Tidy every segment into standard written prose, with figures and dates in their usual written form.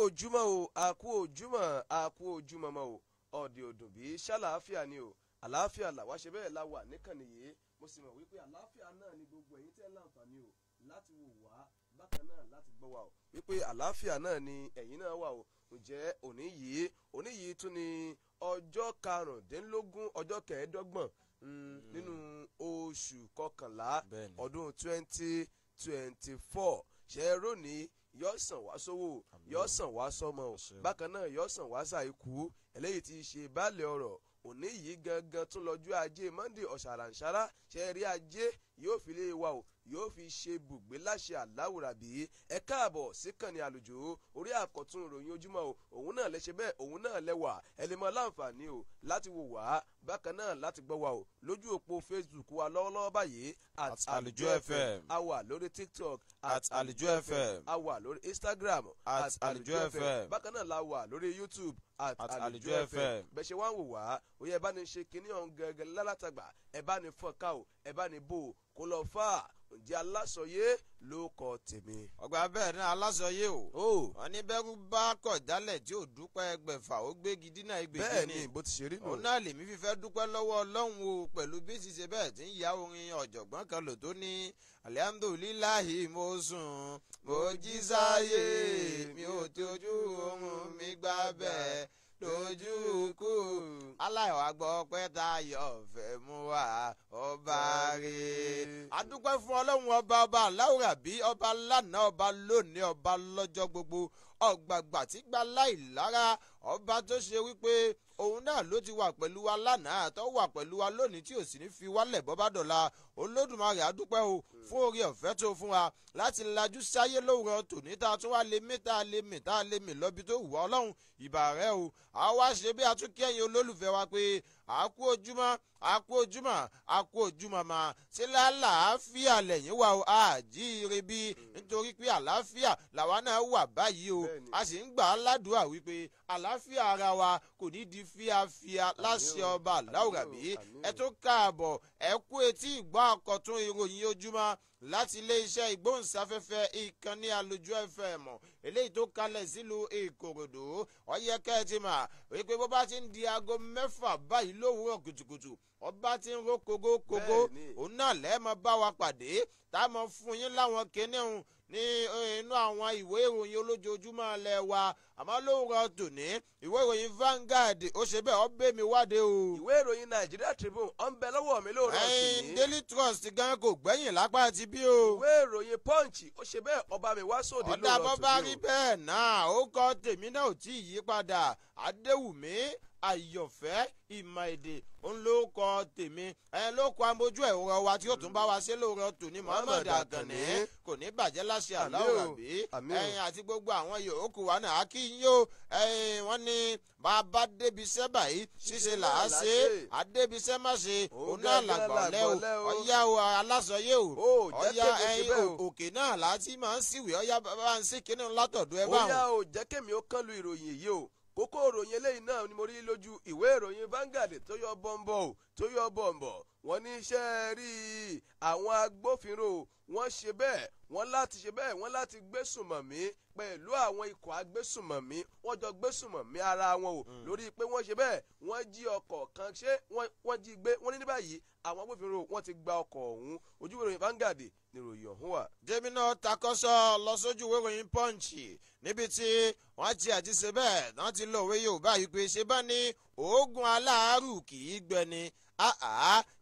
ojúmọ́ o àkú ojúmọ́ mọ́ o ọ̀dẹ̀ òdùn bí ṣàlàáfíà ni o àlàáfíà làwa ṣe bẹ́ẹ̀ la wà níkànnì yìí mo sì mọ̀ wípé àlàáfíà náà ni gbogbo ẹ̀yin tẹ́ láǹfààní o láti wò wá bákan náà láti gbọ́ wa o wípé àlàáfíà náà ni ẹ̀yin náà wà o ǹjẹ́ òní yìí tún ni ọjọ́ karùndínlógún ọjọ́ kẹẹ̀ẹ́dọ́gbọ̀n nínú oṣù kọkànlá ọdún 2024 ṣe é rónìí yóò sàn wá sówó yóò sàn wá sọmọ o bákan náà yóò sàn wá sàìkú eléyìí ti ṣe baálẹ̀ ọ̀rọ̀ òní yìí gangan tún lọ́jọ́ ajé monday ọ̀sàràǹṣárá ṣe rí ajé yóò fi lé wa o yóò fi ṣe bùgbé láṣẹ aláwòrán bí ẹ káàbọ̀ síkànnì àlùjò orí àkọ́tún ìròyìn ojúmọ́ o òun náà lẹ ṣe bẹ́ẹ̀ òun náà lẹ́wà ẹ lè mọ láǹfààní o láti wò wá bákan náà láti gbọ́ wa o lójú òpó facebook wa lọ́wọ́lọ́wọ́ báyìí at àlùjò fm a wà lórí tiktok at àlùjò fm a wà lórí instagram at àlùjò fm bákan náà la wà lórí youtube at àlùjò fm bẹ́ẹ̀ ṣe wá ń wò wá ó yẹ ẹ bá ní ṣe kinní ọ̀hún gẹ́gẹ́ lálátàgbà ẹ bá ní fọ́nká o ẹ bá ní bò ó kó lọ fà á ǹjẹ́ alásọyé ló kọ tèmi. ọgbà bẹ́ẹ̀ ní alásọyé o. wọn ní bẹ́rù bá kọ̀ jálẹ̀ tí ò dúpẹ́ ẹgbẹ̀fà ó gbégi dínà ẹgbẹ̀jì ni. bẹ́ẹ̀ ni bó ti ṣe rí nù. òun náà lèmi fífẹ́ dúpẹ́ lọ́wọ́ ọlọ́run o pẹ̀lú bí ti ṣe bẹ́ẹ̀ tí ń ya orin ọ̀jọ̀gbọ́n kan lò tó ní alihamdulilayi mo sùn mo jí sáyé mi ò tójú oorun mi gbà bẹ́ẹ̀ lójú kú aláìwá gbọ́ pé Táyọ̀ fẹ́ mú wa ọba rè. adúpẹ́ fún ọlọ́run ọba aláwòrán bí ọba lánàá ọba lónìí ọba lọ́jọ́ gbogbo ọ̀gbàgbà tí gba láìlára ọba tó ṣe wípé òun náà ló ti wà pẹ̀lú wa lánàá tó wà pẹ̀lú wa lónìí tí ò sì ní fi wálẹ̀ bọ́ bá dọ̀la olódùmarè adúpẹ́ o fún orí ọ̀fẹ́ tó fún wa láti lajú sáyé lówùrọ̀ tòní tá a tún wá lè mí tá a lè mí lọ́bi tó wù wá ọlọ́run ìbà rẹ o àwa ṣe bí a tún kí ẹ̀yin olólùfẹ́ wa pé àkú ojúmọ́ mà ṣe lálàáfíà lẹ́yìn wa o àjíire bí nítorí pé àlàáfíà làwa náà wà báyìí o a sì ń gbà á ládùúrà wípé àlàáfíà ara wa kò ní di fíafíà láṣẹ ọba aláwòrán bí ẹ tó káàbọ̀ ẹ kú etí ìgbọ́ àkọ́tún ìròyìn ojúmọ́ láti iléeṣẹ́ ìgbóhùnsáfẹ́fẹ́ ìkànnì àlùjọ fm eléyìí tó kalẹ̀ sílùú ìkòròdú ọyẹ kẹ́ẹ̀tìmà wípé bó bá ti ń di aago 6 báyìí lówùúrọ̀ kùtùkùtù ọba ti ń ro kogokogo òun náà lẹ́ẹ̀mọ́ bá wa pàdé tá a mọ̀ fún yín láwọn kìnìún ní inú àwọn ìwé ìròyìn olójoojúmọ́ alẹ́ wa àmọ́ lówùúrọ̀ tòní ìwé ìròyìn Vanguard ó ṣe bẹ́ẹ̀ ó bẹ́ mi wáde o. ìwé ìròyìn Nigeria Tribune ó ń bẹ lọ́wọ́ mi lóòrọ̀ tòní. Daily Trust gan kò gbẹ́yìn lápá ti bí o. ìwé ìròyìn Punch ó ṣe bẹ́ẹ̀ ọba mi wá sóde lóòrọ̀ tòní o. ọ̀dà bọ́ bá rí bẹ́ẹ̀ náà ó kọ́ tèmi náà ò tí ì yí padà Adéwùmí Àyọ̀fẹ́ ìmọ̀ èdè òun ló kọ tèmi ló kọ amójú ẹ̀rọ wa tí ó tún bá wa ṣe lóòrọ̀ tòní Muhammed Àkànní kò ní bàjẹ́ láṣẹ aláwọ̀ àbí àti gbogbo àwọn yòókù wa náà kí n yó wọ́n ní bàbá débiṣẹ́ báyìí ṣíṣe là á ṣe àdébíṣẹ́ má ṣe òun náà làgbà lẹ́ o ọ̀yá o alásọyé o ọ̀yá òkè náà láti máa ń síwèé ọ̀yá bàbá ń sí kíní látọ̀dọ̀ ẹ báwọn. ó yá o jẹ́ kémi ó kán lu ìròyìn yìí o kókó ìròyìn eléyìí náà ni mo rí lójú ìwé ìròyìn Vanguard tó yọ bọ̀m̀bọ̀ wọ́n ní iṣẹ́ rí àwọn agbófinró wọ́n ṣe bẹ́ẹ̀ wọ́n láti gbésùmọ̀mí pẹ̀lú àwọn ikọ̀ agbésùmọ̀mí wọ́n jọ gbésùmọ̀mí ara wọn o lórí pé wọ́n ṣe bẹ́ẹ̀ wọ́n jí ọkọ̀ kan ṣé wọ́n jí gbé wọ́n ní báyìí àwọn agbófinró wọ́n ti gba ọkọ̀ ọ̀hún ojú ìwé ìròyìn Vanguard ni ìròyìn ọ̀hún wà. jẹ́mi náà takọ́sọ́ lọ sójú ìwé ìròyìn Punch níbi tí wọ́n ti àti ṣe bẹ́ẹ̀ wọ́n ti lọ òwe Yorùbá yìí pé ṣe bá ní oògùn aláàárù kì í gbẹni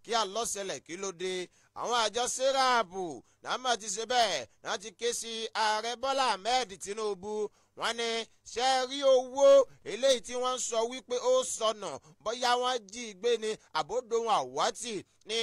kí a lọ ṣẹlẹ̀ kí ló dé àwọn àjọ sẹ́ráàbù náà má ti ṣe bẹ́ẹ̀ náà ti ké sí ààrẹ Bọ́lá Ahmed Tinubu wọ́n ní ṣe rí owó eléyìí tí wọ́n ń sọ wípé ó sọnà bóyá wọ́n jí gbé ni àbódòun àwátì ní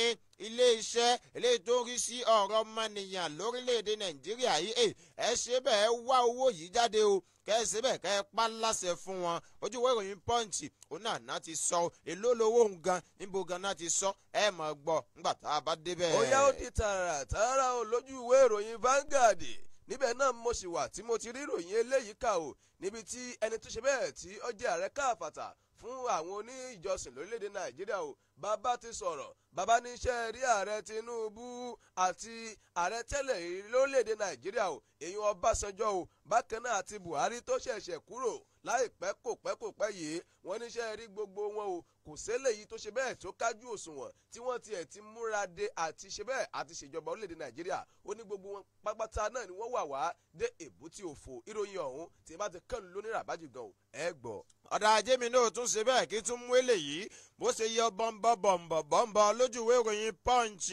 ilé-iṣẹ́ eléyìí tó ń rí sí ọ̀rọ̀ ọmọnìyàn lórílẹ̀‐èdè Nàìjíríà yìí ẹ ṣe bẹ́ẹ̀ wá owó yìí jáde o kẹ́ ẹ ṣe bẹ́ẹ̀ kẹ́ ẹ pa láṣẹ fún wọn ojú ìwé ìròyìn Punch òun náà ti sọ èló lowó òun gan níbo gan náà ti sọ ẹ mọ̀ gbọ́ nígbà tá a bá débẹ̀. ó yá ó di tààrà o lójú ìwé ìròyìn Vanguard níbẹ̀ náà mo sì wà tí mo ti rí ìròyìn eléyìí kà o níbi tí ẹni tó ṣe bẹ́ẹ̀ tí ó jẹ́ ààrẹ káàfàtà fún àwọn oní ìjọsìn lórílẹ̀‐èdè Nàìjíríà o bàbá ti sọ̀rọ̀ bàbá ní iṣẹ́ rí ààrẹ Tinubu àti ààrẹ tẹ́lẹ̀ lórílẹ̀‐èdè Nàìjíríà o èyí Ọbásanjọ́ o bákan náà àti Buhari tó ṣẹ̀ṣẹ̀ kúrò láìpẹ́ kò pẹ́ yìí wọ́n níṣẹ́ rí gbogbo wọn o kò sẹ́lẹ̀ yìí tó ṣe bẹ́ẹ̀ tó kájú òṣùwọ̀n tí wọ́n tiẹ̀ ti múra de àti ṣe bẹ́ẹ̀ àti ṣèjọba orílẹ̀-èdè Nàìjíríà ó ní gbogbo wọn pápátá náà ni wọ́n wà wá dé èbúté òfò ìròyìn ọ̀hún tí bá ti kàn lóní ràbájì gan ẹ gbọ́. ọ̀dà ajé mi náà tún ṣe bẹ́ẹ̀ kí tún mú eléyìí bó ṣe yọ bọ̀m̀bọ̀ lójúwé ìròyìn Punch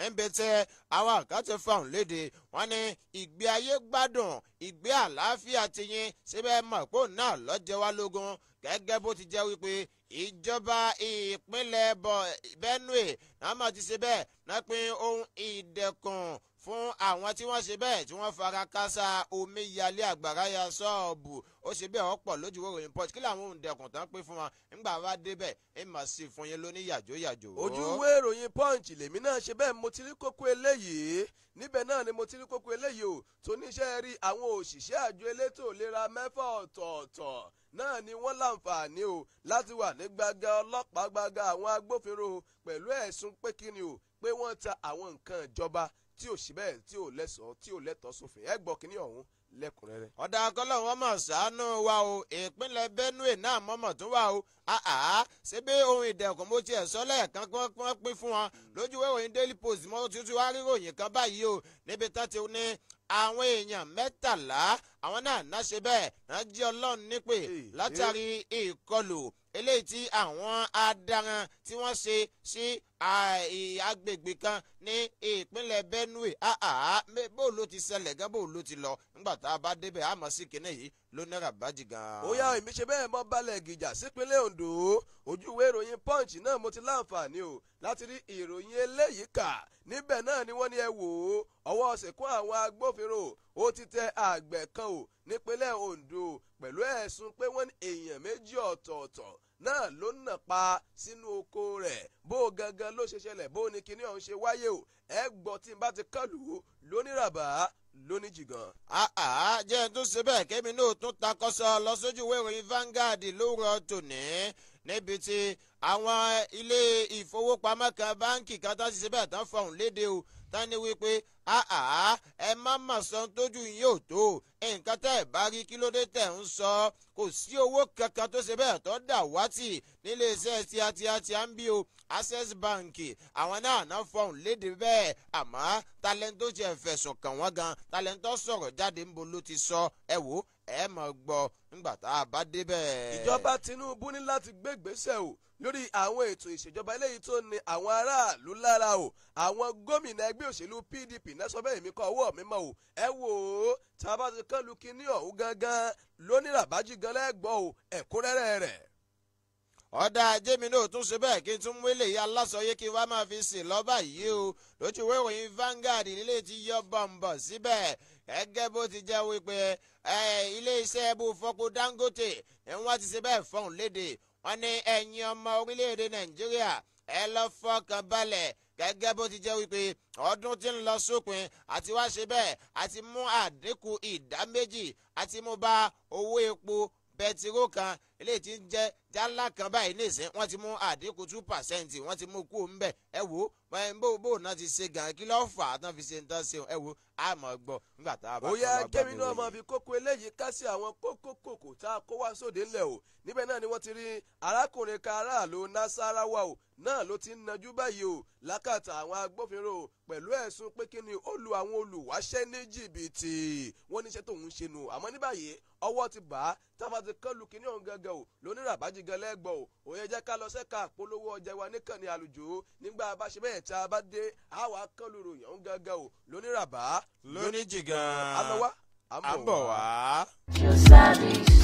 ẹ̀ńbẹ̀tẹ̀ àwọn àkàtẹ́ fáwọn léde wọn ní ìgbé ayé gbádùn ìgbé àlàáfíà tiyín síbẹ̀ mọ̀ pé òun náà lọ́jẹ́ wá lógún gẹ́gẹ́ bó ti jẹ́ wípé ìjọba ìpínlẹ̀ Benue náà máa ti ṣe bẹ́ẹ̀ náà pín ohun ìdẹ̀kùn fún àwọn tí wọ́n ṣe bẹ́ẹ̀ tí wọ́n fara kásá omíyalé àgbàrá ya ṣọ́ọ̀bù ó ṣe bẹ́ẹ̀ ọ̀pọ̀ lójú ìròyìn Punch kí làwọn ohun ìdẹ̀kùn tán pín fún wọn nígbà wá débẹ̀ ẹ mà sí fún yín lóní yàjó. ojú ìwé ìròyìn Punch lèmi náà ṣe bẹ́ẹ̀ mo ti rí kókó eléyìí níbẹ̀ náà ni mo ti rí kókó eléyìí o tó níṣẹ́ rí àwọn òṣìṣẹ́ àjọ elétò ìlera 6 ọ̀tọ̀ọ̀tọ̀ náà ni wọ́n láǹfààní o láti wà ní gbàgà ọlọ́pàá gbàgà àwọn agbófinró pẹ̀lú ẹ̀sùn pé kíni o pé wọ́n ta àwọn nǹkan ìjọba tí ò sí bẹ́ẹ̀ tí ò lẹ́sọ̀ọ́ tí ò lẹ́tọ̀ọ́ sófin ẹ gbọ́ kíní ọ̀hún lẹ́kùnrẹ́rẹ́. ọ̀dà akọ́lọ́ wọn mọ̀ ṣàánú wa o ìpínlẹ̀ Benue náà mọ̀mọ̀ tún wà o ṣé bí ohun ìdẹ̀kùn mo tiẹ̀ sọ lẹ́ẹ̀kan kí wọ́n pín fún wọn lójú ìròyìn Daily Post mọ́ tuntun wá rí ròyìn kan báyìí o níbi tá ti ní àwọn èèyàn 13 àwọn náà ṣe bẹ́ẹ̀ náà jí Ọlọ́run nípè látàrí ìkọlù eléyìí tí àwọn adaran tí wọ́n ṣe sí agbègbè kan ní ìpínlẹ̀ Benue bó ló ti ṣẹlẹ̀ gan bó ló ti lọ nígbà tá a bá débẹ̀ àmọ́ sí kinní yìí ló náírà bájì gan. ó yá èmi ṣe bẹ́ẹ̀ mọ́ balẹ̀ gìjà sípínlẹ̀ Ondo ojú ìwé ìròyìn Punch náà mo ti láǹfààní o láti rí ìròyìn eléyìí kà níbẹ̀ náà ni wọ́n ní ẹ wò ó ọwọ́ ṣìnkún àwọn agbófinró ó ti tẹ àgbẹ̀ kan o nípínlẹ̀ Ondo pẹ̀lú ẹ̀sùn pé wọ́n ní èèyàn 2 ọ̀tọ̀ọ̀tọ̀ náà ló nà pa sínú oko rẹ̀ bó gangan ló ṣe ṣẹlẹ̀ bó ni kinní ọ̀hún ṣe wáyé o ẹ gbọ́ tí n bá ti kọlù lóníràbà lóní jìgàn. jẹ́ tó ṣe bẹ́ẹ̀ kémi náà tún takọ́sọ lọ sójú ìwé ìròyìn Vanguard lówùrọ̀ tòní níbi tí àwọn ilé ìfowópamọ́ kan báńkì kan tó ti ṣe bẹ́ẹ̀ tán fọ̀hún léde o tán ní wípé ẹ má mà sọ tójú yín ò tó nǹkan tẹ́ ẹ̀ bá rí kí ló dé tẹ̀ ń sọ kò sí owó kankan tó ṣe bẹ́ẹ̀ tó dà wátì nílé iṣẹ́ tíátíá ń bí o Access Bank àwọn náà fọ̀hún léde bẹ́ẹ̀ àmọ́ talento ti ẹ̀ fẹ̀sùn kàn wọ́n gan talento sọ̀rọ̀ jáde ńbo ló ti sọ ẹ wò ẹ mọ̀ gbọ́ nígbà tá a bá débẹ̀. ìjọba Tinubu ní láti gbé ìgbésẹ̀ o lórí àwọn ètò ìṣèjọba eléyìí tó ní àwọn aráàlú lára o àwọn gómìnà ẹgbẹ́ òṣèlú PDP náà sọ bẹ́ẹ̀ mi kọ́ ọwọ́ mi mọ́ o ẹ wò ó tá a bá ti kán lu kinní ọ̀hún gangan lóníràbájì gan lẹ́gbọ́ o ẹ̀kúnrẹ́rẹ́ rẹ̀. ọ̀dà ajé mi náà tún ṣe bẹ́ẹ̀ kí n tún mú eléyìí alásọyé kí wàá máa fi sìn lọ́ba yìí o lójú ìwé ìròyìn Vanguard nílé tí yọ bọ̀m̀bọ̀ síbẹ̀ gẹ́gẹ́ bó ti jẹ́ wípé ilé-iṣẹ́ bó fọ́pọ̀ Dangote wọ́n ti ṣe bẹ́ẹ̀ fọ́n léde wọ́n ní ẹ̀yin ọmọ orílẹ̀-èdè Nàìjíríà ẹ lọ fọkàn balẹ̀ gẹ́gẹ́ bó ti jẹ́ wípé ọdún tí ń lọ sópin àti wá ṣe bẹ́ẹ̀ àti mú àdínkù ìdá 2 àti mú bá owó epo bẹtiró kan eléyìí tí ń jẹ́ jálá kan báyìí nísìn wọ́n ti mú àdínkù 2% wọ́n ti mú kú ńbẹ̀ ẹ wò bó náà ti ṣe gan kí ló fà á tán fi ṣe ń tán ṣe ẹ wò á mọ̀ gbọ́ nígbà tá a bá. ó yá kẹ́mi náà máa fi kókó eléyìí ká sí àwọn kókó tá a kó wá sóde ńlẹ̀ o níbẹ̀ náà ni wọ́n ti rí arákùnrin kan aráàlú Nasarawa o náà ló ti ń najú báyìí o lákàtà àwọn agbófinró pẹ̀lú ẹ̀sùn pé kí ni ó lu àwọn olùwáṣẹ́ ní jìbìtì wọ́n níṣẹ́ tóun ṣe nù àmọ́ ní báyìí ọwọ́ ti bà á táwọn ti kán lu kíní ọ̀hún gangan o lóníràbájì gan lẹ́gbọ̀ o òye jẹ́ ká lọ sẹ́ka àpolówó ọjà wa níkànnì àlùjò nígbà bá ṣe bẹ́ẹ̀ tá a bá dé àwa kán lu ròyìn ọ̀hún gangan o lóníràbá lóníjìgàn àlọ́wá àbọ̀wá.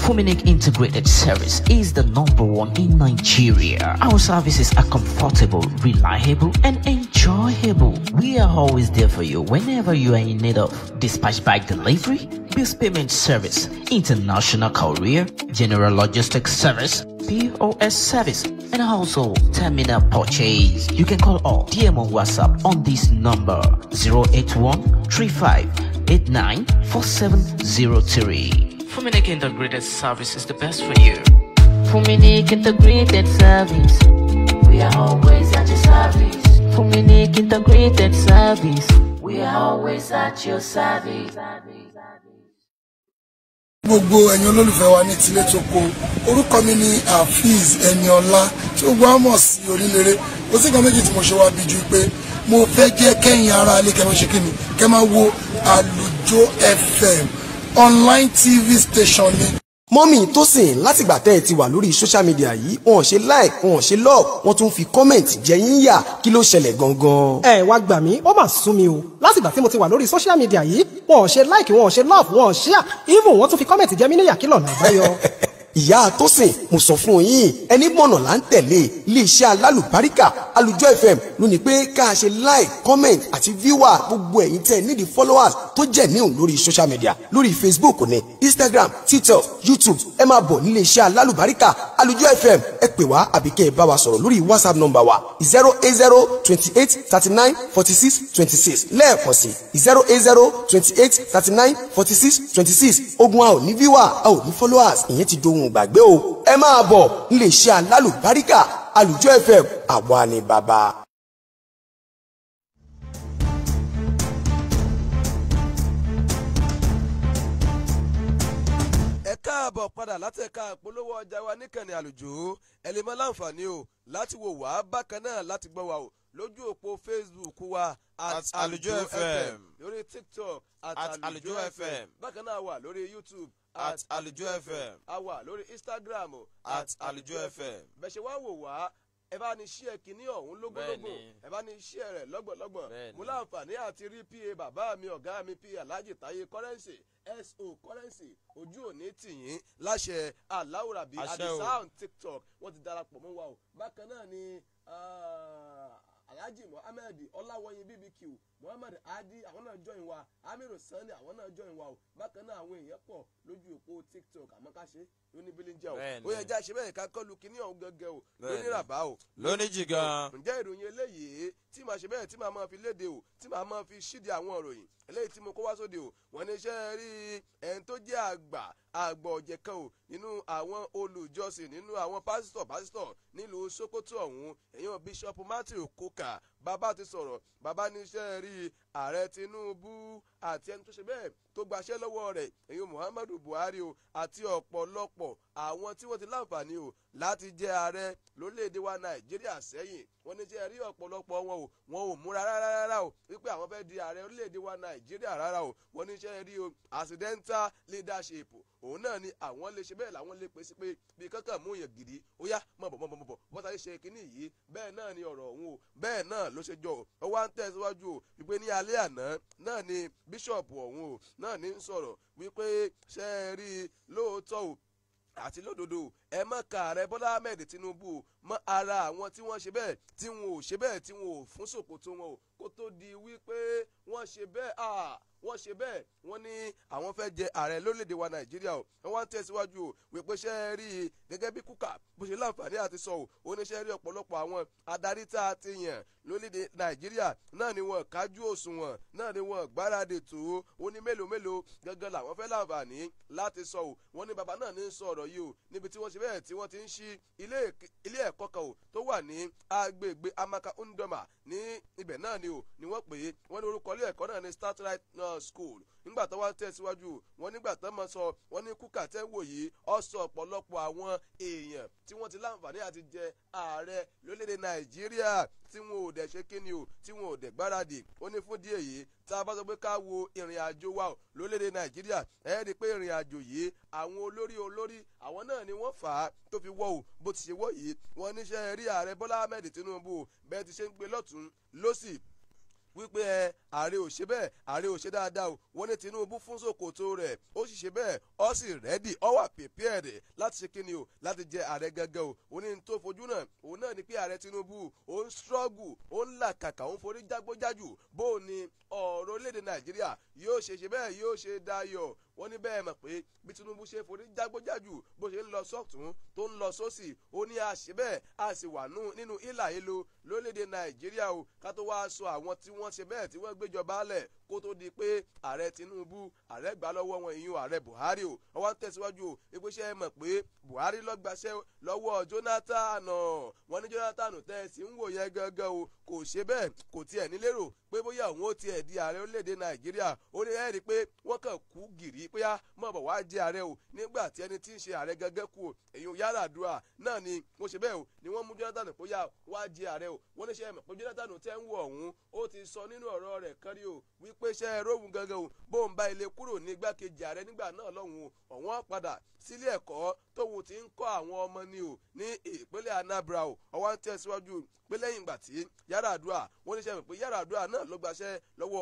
Fuminik Integrated Service is the #1 in Nigeria. Our services are comfortable, reliable, and enjoyable. We are always there for you whenever you are in need of dispatch bag delivery, bills payment service, international courier, general logistics service, POS service, and also terminal purchase. You can call or DM on WhatsApp on this number 081-3589-4703. Fuminik Integrated Service is the best for you. Fuminik Integrated Service, we are always at your service. Fuminik Integrated Service, we are always at your service. gbogbo ẹ̀yin olólùfẹ́ wa ní tilé tó kó orúkọ mi ní Hafiz Eniola tí ó gbọ́ mọ̀ sí Orílere ó sì kan méjì tí mo ṣe wá bí ju pé mo fẹ́ jẹ́ kẹ́yìn ara alẹ́ kẹ́ máa ṣe kíni kẹ́ máa wo Àlùjọ FM online TV station ni. mọ́mì Tósìn látìgbà tẹ́ ẹ ti wà lórí social media yìí wọn ò ṣe like wọn ò ṣe love wọn tún fi comment jẹ yín yà kí ló ṣẹlẹ̀ gangan. ẹ wá gbà mí ó mà sún mi o látìgbà tí mo ti wà lórí social media yìí wọn ò ṣe like wọn ò ṣe love wọn ò share even wọn tún fi comment jẹ mí níyà kí lọ́nà àbáyọ. ìyá Tósìn mo sọ fún yín ẹni mọ̀nà là ń tẹ̀lé iléeṣẹ́ alálùbáríkà Àlùjọ FM ló ní pé ká ṣe like comment àti viewer gbogbo ẹ̀yin tẹ́ nídìí followers tó jẹ́ níhùn lórí social media lórí Facebook ní Instagram TikTok YouTube ẹ máa bọ̀ níléeṣẹ́ alálùbáríkà Àlùjọ FM ẹ pè wá àbí kẹ́ ẹ bá wa sọ̀rọ̀ lórí WhatsApp number wa 08028394626 lẹ́ẹ̀kan sí 08028394626 ogun a ò ní viewer a ò ní followers ìyẹn ti dohun gbàgbé o ẹ máa bọ̀ nílé iṣẹ́ alálùbáríkà Àlùjọ FM àwa ni bàbá. ẹ káàbọ̀ padà láti ẹ̀ka ìpolówó ọjà wa níkànnì Àlùjọ ẹ lè máa láǹfààní o láti wò wá bákan náà láti gbọ́ wa o lójú òpó Facebook wa Àlùjọ FM lórí TikTok Àlùjọ FM bákan náà wà lórí YouTube Àlùjọ FM a wà lórí Instagram Àlùjọ FM. bẹ́ẹ̀ ṣe wá wò wá ẹ bá ní ṣí ẹ kìíní ọ̀hún lógúnlógún ẹ bá ní ṣí ẹ rẹ̀ lọ́gbọ̀nlọ́gbọ̀n mo láǹfààní àti rí PA bàbá mi ọ̀gá mi PA Alhaji Táyé Currency SO Currency ojú òní tìyín láṣẹ aláwùrábí àdìsá on TikTok wọ́n ti darapọ̀ mọ́ wa o bákan náà ni Alhaji Mohammed Ọláwọyìn BBQ Muhammad Adi àwọn náà join wa Amiru Sani àwọn náà join wa o bákan náà àwọn èèyàn pọ̀ lójú òpó TikTok àmọ́ ká ṣe lóní bílí ń jẹ́ o ó yẹ já ṣe bẹ́ẹ̀ ká kọlu kíní ọ̀hún gẹ́gẹ́ o lóní ràbá o lóní jìgàn. ǹjẹ́ ìròyìn eléyìí tí màá ṣe bẹ́ẹ̀ tí màá máa fi léde o tí màá máa fi ṣíde àwọn ìròyìn eléyìí tí mo kó wá sóde o wọ́n ní iṣẹ́ rí ẹni tó jẹ́ àgbà ọ̀jẹ̀ kan o nínú àwọn olùjọsìn nínú àwọn pásítọ̀ nílùú Sókótó ọ̀hún èèyàn Bishop Matthew Kuka bàbá ti sọ̀rọ̀ bàbá ní iṣẹ́ rí ààrẹ Tinubu àti ẹni tó ṣe bẹ́ẹ̀ tó gbaṣẹ́ lọ́wọ́ rẹ̀ èèyàn Muhammadu Buhari o àti ọ̀pọ̀lọpọ̀ àwọn tí wọ́n ti láǹfààní o láti jẹ́ ààrẹ lórílẹ̀‐èdè wa Nàìjíríà sẹ́yìn wọ́n ní jẹ́ rí ọ̀pọ̀lọpọ̀ wọn ò múra rárá o wípé àwọn fẹ́ di ààrẹ orílẹ̀‐èdè wa Nàìjíríà rárá o wọ́n ní jẹ́ rí o accidental leadership òun náà ni àwọn lè ṣe bẹ́ẹ̀ làwọn lè pèsè pé bí kankan mú yàn gidi ó yá mọ̀ bọ́tà ṣe kínní yìí bẹ́ẹ̀ náà ni ọ̀rọ̀ òun o bẹ́ẹ̀ náà ló ṣe jọ ó wá ń tẹ̀síwájú o wípé ní alẹ́ àná náà ni bíṣọ̀pù ọ̀hún o náà ní ń sọ̀rọ̀ wípé ṣe é rí lóòótọ́ o àti lódodo ẹ má ka ààrẹ Bọ́lá Ahmed Tinubu mọ́ ara àwọn tí wọ́n ṣe bẹ́ẹ̀ tí wọn ò ṣe bẹ́ẹ̀ tí wọn ò fún ṣòkòtò wọn o kó tó di wípé wọ́n ṣe bẹ́ẹ̀ wọ́n ní àwọn fẹ́ jẹ ààrẹ lórílẹ̀‐èdè wa Nàìjíríà o wọ́n wá ń tẹ̀síwájú o wípé ṣe é rí i gẹ́gẹ́ bí Kúkà bó ṣe láǹfààní àti sọ o oníṣẹ́ rí ọ̀pọ̀lọpọ̀ àwọn adarí tá a ti yàn lórílẹ̀‐èdè Nàìjíríà náà ni wọ́n kájú òṣùwọ̀n náà ni wọ́n gbáradì tó ó ní mélòó gángan làwọn fẹ́ láǹfààní láti sọ o wọ́n ní bàbá náà ní sọ ọ̀rọ̀ yìí o níbi tí wọ́n ṣe bẹ́ẹ̀ tí wọ́n ti ń ṣí ilé ẹ̀kọ́ kan o tó wà ní agbègbè Amaka Undoma ní ibẹ̀ náà ni o ni wọ́n pè é wọ́n ní orúkọ ilé ẹ̀kọ́ náà ní Starlight School nígbà tó wá tẹ̀síwájú wọ́n nígbà tó mọ̀ sọ wọ́n ní Kúkà tẹ́ wò yìí ó sọ ọ̀pọ̀lọpọ̀ àwọn èèyàn tí wọ́n ti láǹfààní àti jẹ ààrẹ lórílẹ̀‐èdè Nàìjíríà tí wọn ò dẹ̀ ṣe kíni o tí wọn ò dẹ̀ gbáradì ó ní fún díẹ̀ yìí tá a bá sọ pé ká wo ìrìn àjò wa lórílẹ̀‐èdè Nàìjíríà ẹ rí i pé ìrìn àjò yìí àwọn olórí àwọn náà ni wọ́n fà á tó fi wọ́ o bó ti ṣe wọ́ yìí wọ́n níṣẹ́ rí ààrẹ Bọ́lá Ahmed Tinubu bẹ́ẹ̀ ti ṣe ń gbé lọ́tún lọ́sì wípé ààrẹ ò ṣe bẹ́ẹ̀ ààrẹ ò ṣe dáadáa o wọ́n ní Tinubu fún ṣòkòtò rẹ̀ ó sì ṣe bẹ́ẹ̀ ó sì rẹ́dì ó wà prepared láti ṣe kíni o láti jẹ ààrẹ gẹ́gẹ́ o ó ní tó fojú náà òun náà ni pé ààrẹ Tinubu ó ń struggle ó ń làkàkà ó ń forí jágbójájù bó o ní ọ̀rọ̀ orílẹ̀-èdè Nàìjíríà yóò ṣe bẹ́ẹ̀ yóò ṣe dayọ̀ wọ́n ní bẹ́ẹ̀ mọ̀ pé bí Tinubu ṣe forí jágbójájù bó ṣe ń lọ sọ́tún tó ń lọ sósì ó ní àṣẹ bẹ́ẹ̀ a sì wà nínú ìlà èlò lórílẹ̀‐èdè Nàìjíríà o ká tó wá sọ àwọn tí wọ́n ṣe bẹ́ẹ̀ tí wọ́n gbéjọba lẹ̀ kó tó di pé ààrẹ Tinubu ààrẹ gbà lọ́wọ́ wọn ìyún ààrẹ Buhari o wọ́n wá ń tẹ̀síwájú o ìpèsè mọ̀ pé Buhari ló gbaṣẹ́ lọ́wọ́ Jonathan wọ́n ní Jonathan tẹ́ ẹ sì ń wò yẹn gángan o kò ṣe bẹ́ẹ̀ kò tiẹ̀ nílérò pé bóyá òun ó tiẹ̀ di ààrẹ orílẹ̀-èdè Nàìjíríà ó ní ẹ́ẹ̀rí pé wọ́n kàn kú gìrì pé á mọ̀ bọ̀ wá jẹ́ ààrẹ o nígbà tí ẹni tí ń ṣe ààrẹ gẹ́gẹ́ kú o èyí Yar'Adua náà ni wọ́n ṣe bẹ́ẹ̀ o ni wọ́n mú Jonathan pé yá wá jẹ́ ààrẹ o wọ́n ní ṣe mọ̀ pé Jonathan tẹ́ ń wọ̀ ọ̀hún ó ti sọ nínú ọ̀rọ̀ rẹ̀ kárí o wípé ṣe róhùn gangan o bóun bá ilé kúrò ní igbákejì ààrẹ nígbà náà lọ́hùn o ọ̀wọ́n padà sílé ẹ̀kọ́ tóun ti ń kọ́ àwọn ọmọ ni o ní ìpínlẹ̀ Anambra o ọwọ́ ń tẹ̀síwájú pé lẹ́yìn ìgbà tí Yar'Adua wọ́n ní ṣe mọ̀ pé Yar'Adua náà ló gbaṣẹ́ lọ́wọ́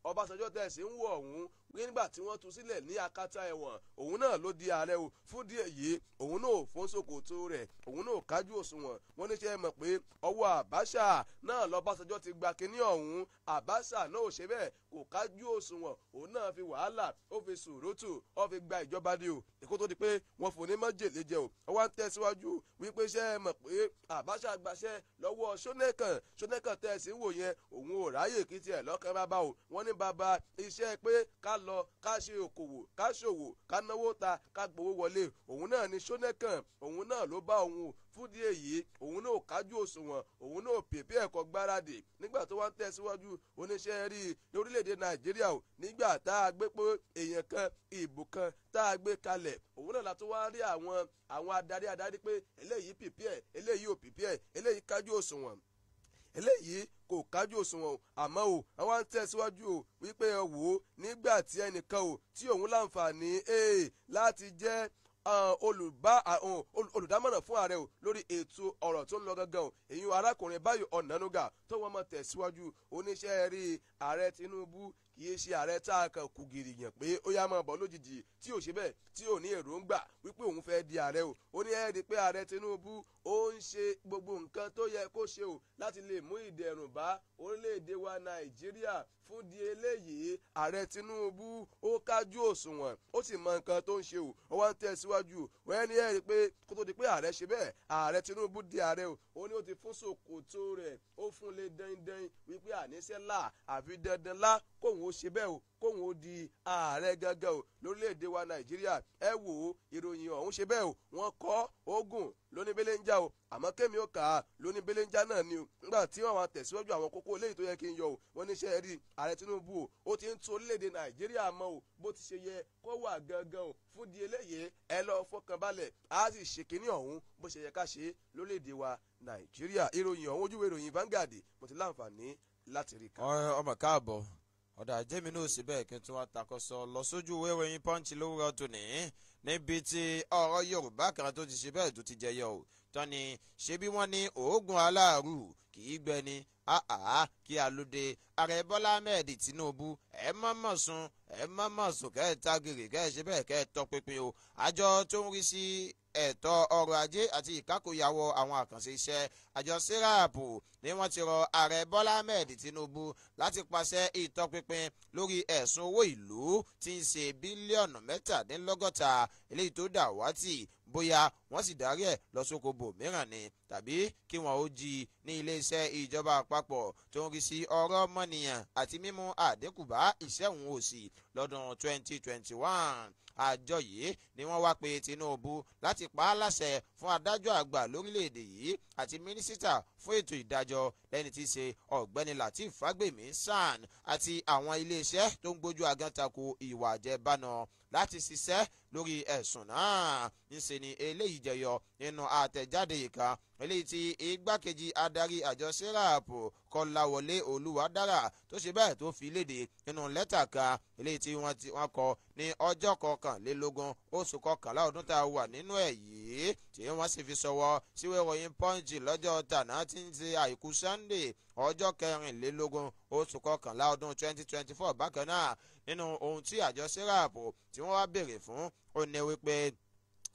Ọbásanjọ́ tẹ̀sí ń wọ̀ ọ̀hún nígbà tí wọ́n tú sílẹ̀ ní akátá ẹ̀wọ̀n òun náà ló di ààrẹ o fún díẹ̀ yìí òun náà fún ṣòkòtò rẹ̀ òun náà kájú òṣùwọ̀n wọ́n ní ṣe mọ̀ pé ọwọ́ Abacha náà lọ́básanjọ́ ti gba kínní ọ̀hún Abacha náà ò ṣe bẹ́ẹ̀ kò kájú òṣùwọ̀n òun náà fi wàhálà ó fi sùúrùtù ó fi gba ìjọba dé o èkó tó di pé wọ́n fò ní májèlé jẹ o ọwọ́ ń tẹ̀síwájú wípé ṣe mọ̀ pé Abacha gbaṣẹ́ lọ́wọ́ Ṣónẹ́kàn tẹ̀sí wò yẹn òun ò ráyè kí tiẹ̀ lọ́kàn bàbá o wọ́n ní bàbá iṣẹ́ pé ká lọ ká ṣe òkòwò ká ṣòwò ká náwó ta ká gbowó wọlé òun náà ni Ṣónẹ́kàn òun náà ló bá òun fúdí èyí òun náà kájú òṣùwọ̀n òun náà pèpè ẹ̀kọ́ gbáradì nígbà tó wá ń tẹ̀síwájú oníṣẹ́ rí lórílẹ̀‐èdè Nàìjíríà o nígbà tá a gbé pé èèyàn kan ìbò kan tá a gbé kalẹ̀ òun náà látó wá rí àwọn adarí pé eléyìí pèpè ẹ̀ eléyìí ò pèpè ẹ̀ eléyìí kájú òṣùwọ̀n eléyìí kò kájú òṣùwọ̀n o àmọ́ o àwọn ń tẹ̀síwájú o wípé ẹ wò ó nígbà tí ẹnìkan o tí òun láǹfààní láti jẹ́ olùdámọ̀ràn fún ààrẹ o lórí ètò ọ̀rọ̀ tó ń lọ gangan o èyí arákùnrin Báyọ̀ Ọ̀nànúgà tó wọ́n mọ̀ tẹ̀síwájú oníṣẹ́ rí ààrẹ Tinubu kì í ṣe ààrẹ tá a kàn kú gìrì yàn pé ó yá máa bọ̀ lójijì tí ò ṣe bẹ́ẹ̀ tí ò ní èròǹgbà wípé òun fẹ́ di ààrẹ o ó ní ẹ́ẹ̀rí pé ààrẹ Tinubu ó ń ṣe gbogbo nǹkan tó yẹ kó ṣe o láti lè mú ìdẹ̀rùn bá orílẹ̀-èdè wa Nàìjíríà fún di eléyìí ààrẹ Tinubu ó kájú òṣùwọ̀n ó sì mọ nǹkan tó ń ṣe o ó wá ń tẹ̀síwájú wọ́n ní ẹ́ẹ̀rí pé kó tó di pé ààrẹ ṣe bẹ́ẹ̀ ààrẹ Tinubu di ààrẹ o ó ní ó ti fún ṣòkòtò rẹ̀ ó fún lé dandan wípé àníṣe là àfi dandan lá kóhun ó ṣe bẹ́ẹ̀ o kóhun ó di ààrẹ gángan o lórílẹ̀‐èdè wa Nàìjíríà ẹ wò ó ìròyìn ọ̀hún ṣe bẹ́ẹ̀ o wọ́n kọ́ ogun lóníbélẹ́njà o àmọ́ kémi ó kà á lóníbélẹ́njà náà ni o nígbà tí wọ́n wá tẹ̀síwájú àwọn kókó eléyìí tó yẹ kí n yọ o wọ́n níṣẹ́ rí ààrẹ Tinubu o ó ti ń tún orílẹ̀‐èdè Nàìjíríà mọ́ o bó ti ṣe yẹ kó wà gangan o fún di eléyìí ẹ lọ fọkànbalẹ̀ á sì ṣe kínní ọ̀hún bó ṣe yẹ ká ṣe lórílẹ̀‐èdè wa Nàìjíríà ìròyìn ọ̀hún ojúwe ìròyìn Vanguard mo ti láǹfààní láti rí ká. ọmọ káàbọ̀ ọ̀dà jẹ́mi náà sì bẹ́ẹ̀ kí n tún wá takọ́sọ lọ sójú ìwé ìròyìn Punch lówùrọ̀ tòní níbi tí ọ̀rọ̀ Yorùbá kan tó ti ṣe bẹ́ẹ̀ tó ti jẹyọ o tọ́ni ṣé bí wọ́n ní oògùn aláàrù kì í gbẹni kí alóde ààrẹ Bọ́lá Ahmed Tinubu ẹ má mọ̀ sùn kẹ́ ẹ tágìrì kẹ́ ẹ ṣe bẹ́ẹ̀ kẹ́ ẹ tọpinpin o àjọ tó ń rí sí ẹ̀tọ́ ọrọ̀ ajé àti ìkákòyàwó àwọn àkànṣe iṣẹ́ àjọ sírààpù ni wọ́n ti rọ ààrẹ Bọ́lá Ahmed Tinubu láti pàṣẹ ìtọpinpin lórí ẹ̀sùn owó ìlú tí ń ṣe bílíọ̀nù 67 eléyìí tó dàwátì bóyá wọ́n sì darí ẹ̀ lọ sóko bòmíràn ni tàbí kí wọ́n ó jí ní iléeṣẹ́ ìjọba àpapọ̀ tó ń rí sí ọ̀rọ̀ ọmọnìyàn àti mímú àdínkù bá ìṣẹ́hùn òṣì lọ́dún 2021 àjọ yìí ni wọ́n wá pé Tinubu láti pa á láṣẹ fún adájọ́ àgbà lórílẹ̀‐èdè yìí àti mínísítà fún ètò ìdájọ́ lẹ́ni tí í ṣe ọ̀gbẹ́ni Lateef Fagbemi SAN àti àwọn iléeṣẹ́ tó ń gbójú agan tako ìwà àjẹbánu láti ṣiṣẹ́ lórí ẹ̀sùn náà ńṣe ni eléyìí jẹyọ nínú àtẹ̀jáde kan eléyìí tí igbákejì adarí àjọ sírààpù Kọ́láwọlé Olúwadára tó ṣe bẹ́ẹ̀ tó fi léde nínú lẹ́tà kan eléyìí tí wọ́n kọ ní ọjọ́ 21 oṣù kọkànlá ọdún tá a wà nínú ẹ̀ yìí tí wọ́n sì fi ṣọwọ́ síwé ìròyìn Punch lọ́jọ́ tàná tí ń ṣe àìkú Sunday ọjọ́ 24 oṣù kọkànlá ọdún 2024 bákan náà nínú ohun tí àjọ sírààpù tí wọ́n wá béèrè fún ó ní wípé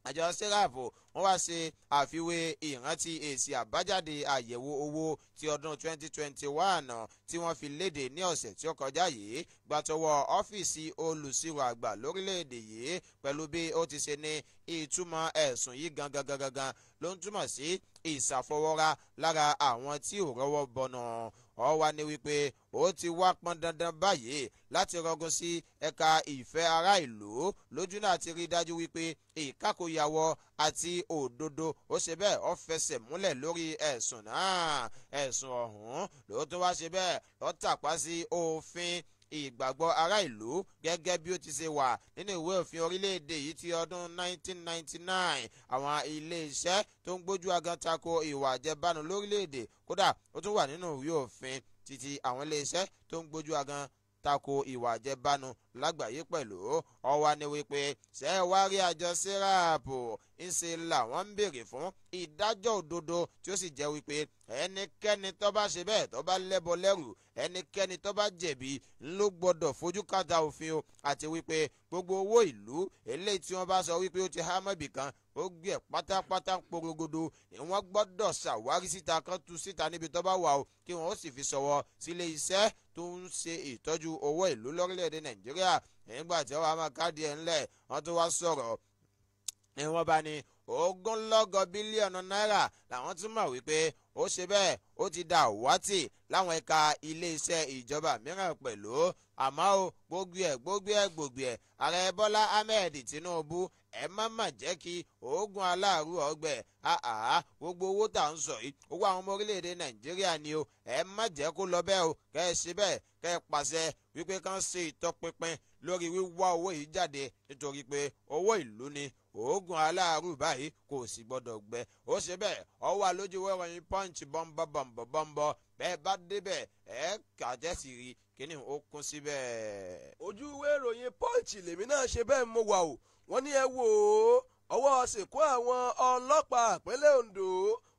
àjọ sírààpù wọ́n wá ṣe àfiwé ìrántí èsì àbájáde àyẹ̀wò owó ti ọdún 2021 tí wọ́n fi léde ní ọ̀sẹ̀ tí ó kọjá yìí gbàtọwọ́ ọ́fíìsì olùṣirò àgbà lórílẹ̀‐èdè yìí pẹ̀lú bí ó ti ṣe ní ìtumọ̀ ẹ̀sùn yìí gangan ló ń túmọ̀ sí ìṣàfọwọ́ra lára àwọn tí ò rọ́wọ́ bọ̀nà ó wá ní wípé ó ti wá pọn dandan báyìí láti rọgùn sí ẹ̀ka ìfẹ́ ará ìlú lójú náà ti rí dájú wípé ìkákòyàwó àti òdodo ó ṣe bẹ́ẹ̀ ó fẹsẹ̀ múlẹ̀ lórí ẹ̀sùn náà. ẹ̀sùn ọ̀hún ló tún wá ṣe bẹ́ẹ̀ ló tàpá sí òfin ìgbàgbọ́ ará ìlú gẹ́gẹ́ bí ó ti ṣe wà nínú ìwé òfin orílẹ̀-èdè yìí ti ọdún 1999. àwọn ilé-iṣẹ́ tó ń gbójú agan tako ìwà àjẹbánu lórílẹ̀-èdè kódà ó tún wà nínú ìwé òfin títí àwọn ilé-iṣẹ́ tó ń gbójú agan tako ìwà àjẹbánu lágbàáyé pẹ̀lú. ọwá ni wípé ṣe é wá rí àjọ sẹ́ráàpù ń ṣe làwọn ń béèrè fún ìdájọ́ òdodo tí ó sì jẹ́ wípé ẹnikẹ́ni tó bá ṣe bẹ́ẹ̀ tó bá lẹ́bọ lẹ́rù ẹnikẹ́ni tó bá jẹ̀bi ló gbọ́dọ̀ fojú kàtà òfin o àti wípé gbogbo owó ìlú eléyìí tí wọ́n bá sọ wípé ó ti há mọ́bì kan ó gbé ẹ̀ pátápátá ń porogodo ni wọ́n gbọ́dọ̀ ṣàwárí síta kan tú síta níbi tó bá wà o kí wọ́n ó sì fi ṣọwọ́ sílé iṣẹ́ tó ń ṣe ìtọ́jú owó ìlú lórílẹ̀‐èdè nàìjíríà. nígbà tí wọ́n á máa káàdì ẹ̀ ńlẹ̀ wọ́n tún wá sọ̀rọ̀ ni wọ́n bá ní ogunlọ́gọ̀ bílíọ̀nù náírà làwọn tún mọ̀ wípé ó ṣe bẹ́ẹ̀ ó ti dà wátì láwọn ẹ̀ka iléeṣẹ́ ìjọba mìíràn pẹ̀lú. àmọ́ o gbogbo ẹ̀ ààrẹ bọ́lá ahmed tinubu ẹ má mà jẹ́ kí oògùn aláàrú ọgbẹ́ gbogbo owó tà ń sọ yìí owó àwọn ọmọ orílẹ̀-èdè nàìjíríà ni o ẹ má jẹ́ kó lọ bẹ́ẹ̀ o kẹ́ ẹ ṣe bẹ́ẹ̀ kẹ́ ẹ pàṣẹ wípé kán ṣe ìtọpinpin lórí wíwá owó yìí jáde nítorí pé owó ìlú ni oògùn aláàrú báyìí kò sì gbọdọ̀ gbẹ. ó ṣe bẹ́ẹ̀ ọ wà lójú wẹ́rọ̀yìn punch bọ́ńbọ́ bẹ́ẹ̀ bá débẹ̀ ẹ̀ kàjẹ́sì rí kíní ó kún síbẹ̀. ojú ìwé ìròyìn punch lèmi náà ṣe bẹ́ẹ̀ mo wà o wọ́n ní ẹ wò ó ọwọ́ sìnkú àwọn ọlọ́pàá ìpínlẹ̀ ondo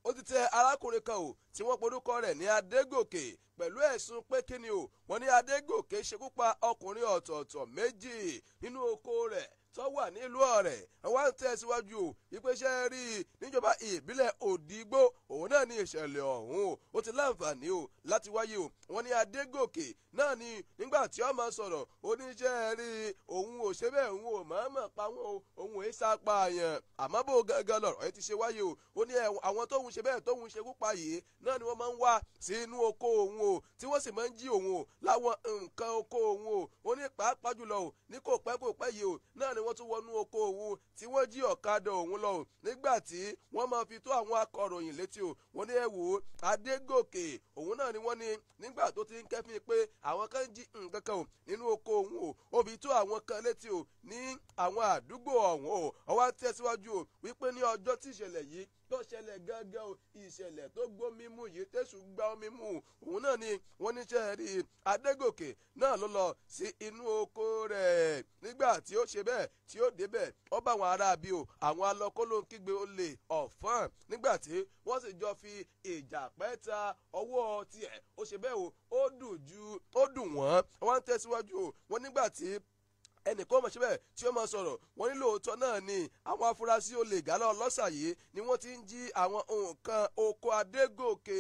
ó ti tẹ arákùnrin kan o tí wọ́n porúkọ rẹ̀ ní adégòkè pẹ̀lú ẹ̀sùn pé kíni o wọ́n ní adégòkè ṣekú pa ọkùnrin ọ̀tọ̀ọ̀tọ̀ méjì nínú oko rẹ̀ tó wà nílùú ọ̀rẹ́ àwọn à ń tẹ̀síwájú o ìpèsè rí i níjọba ìbílẹ̀ òdìgbò òun náà ní ìṣẹ̀lẹ̀ ọ̀hún o ti láǹfààní o láti wáyé o wọ́n ní adégòkè náà ni nígbà tí ó máa sọ̀rọ̀ oníṣẹ́ rí i òun ò ṣe bẹ́ẹ̀ òun ò máa pa wọn o òun ò sápa àyàn àmọ́ bó gangan lọ̀rọ̀ ẹ ti ṣe wáyé o ó ní àwọn tóun ṣe bẹ́ẹ̀ tóun ṣekú pa yìí náà ni wọ́n máa ń wá sí inú oko òun o tí wọ́n sì máa ń jí òun o láwọn nǹkan oko òun o ó ní pàápàá jùlọ o ní kò pẹ́ yìí o náà ni wọ́n tún wọnú oko òun tí wọ́n jí ọ̀kadà òun lọ nígbà tí wọ́n máa fi tó àwọn akọ̀ròyìn létí o wọ́n ní ẹ wò ó adégòkè òun náà ni wọ́n ní nígbà tó ti ń kẹ́fín pé àwọn kan jí nǹkan kan o nínú oko òun o ó fi tó àwọn kan létí o ní àwọn àdúgbò ọ̀hún o ọwọ́ tẹ̀síwájú o wípé ní ọjọ́ tí ìṣẹ̀lẹ̀ yìí tó ṣẹlẹ̀ gángan o ìṣẹ̀lẹ̀ tó gbómi mú yìí tẹ̀sùn gbá omi mú òun náà ni wọ́n níṣẹ́ rí adégòkè náà ló lọ sí inú oko rẹ̀ nígbà tí ó ṣe bẹ́ẹ̀ tí ó débẹ̀ ó bá àwọn ará bí o àwọn alọ́kóló ń kígbe olè ọ̀fọ́n nígbà tí wọ́n sì jọ fi ìjà pẹ́ ta ọwọ́ tiẹ̀ ó ṣe bẹ́ẹ̀ o ó dùn wọ́n wọ́n ń tẹ̀síwájú o wọ́n nígbà tí ẹnìkan mọ̀ síbẹ̀ tí ó máa sọ̀rọ̀ wọ́n ní lóòótọ́ náà ni àwọn afurasí olè gálọ́ ọlọ́ṣà yìí ni wọ́n ti ń jí àwọn nǹkan oko adégòkè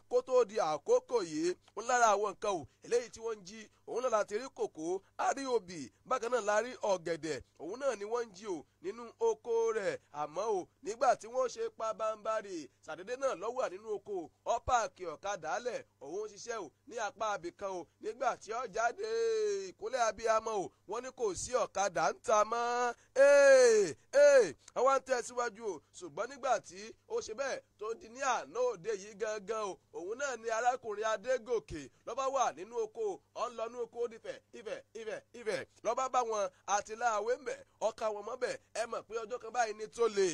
kó tó di àkókò yìí wọ́n lára àwọn nǹkan ò eléyìí tí wọ́n ń jí òun náà láti rí kòkó a rí obì bákan náà la rí ọ̀gẹ̀dẹ̀ òun náà ni wọ́n ń jí o nínú oko rẹ̀ àmọ́ o nígbà tí wọ́n ṣe pa bámbárì sàdédé náà lọ́wọ́ nínú oko ó páàkì ọ̀kadà lẹ̀ òun ṣiṣẹ́ o ní apá abìkan o nígbà tí ó jáde ìkúnlẹ̀ abiyamọ o wọ́n ní kò sí ọ̀kadà ń ta mọ́ àwọn ń tẹ̀síwájú o ṣùgbọ́n nígbà tí ó ṣe bẹ́ẹ̀ tó di ní àná òde yìí gangan o òun náà ni arákùnrin adégòkè lọ́ba wà nínú oko ọ̀ ń lọ ní oko ìfẹ́ lọ́ba bá wọn àtìláàwé ń bẹ̀ ọkà wọn mọ́ bẹ̀ ẹ mọ̀ pé ọjọ́ kan báyìí ní tó lè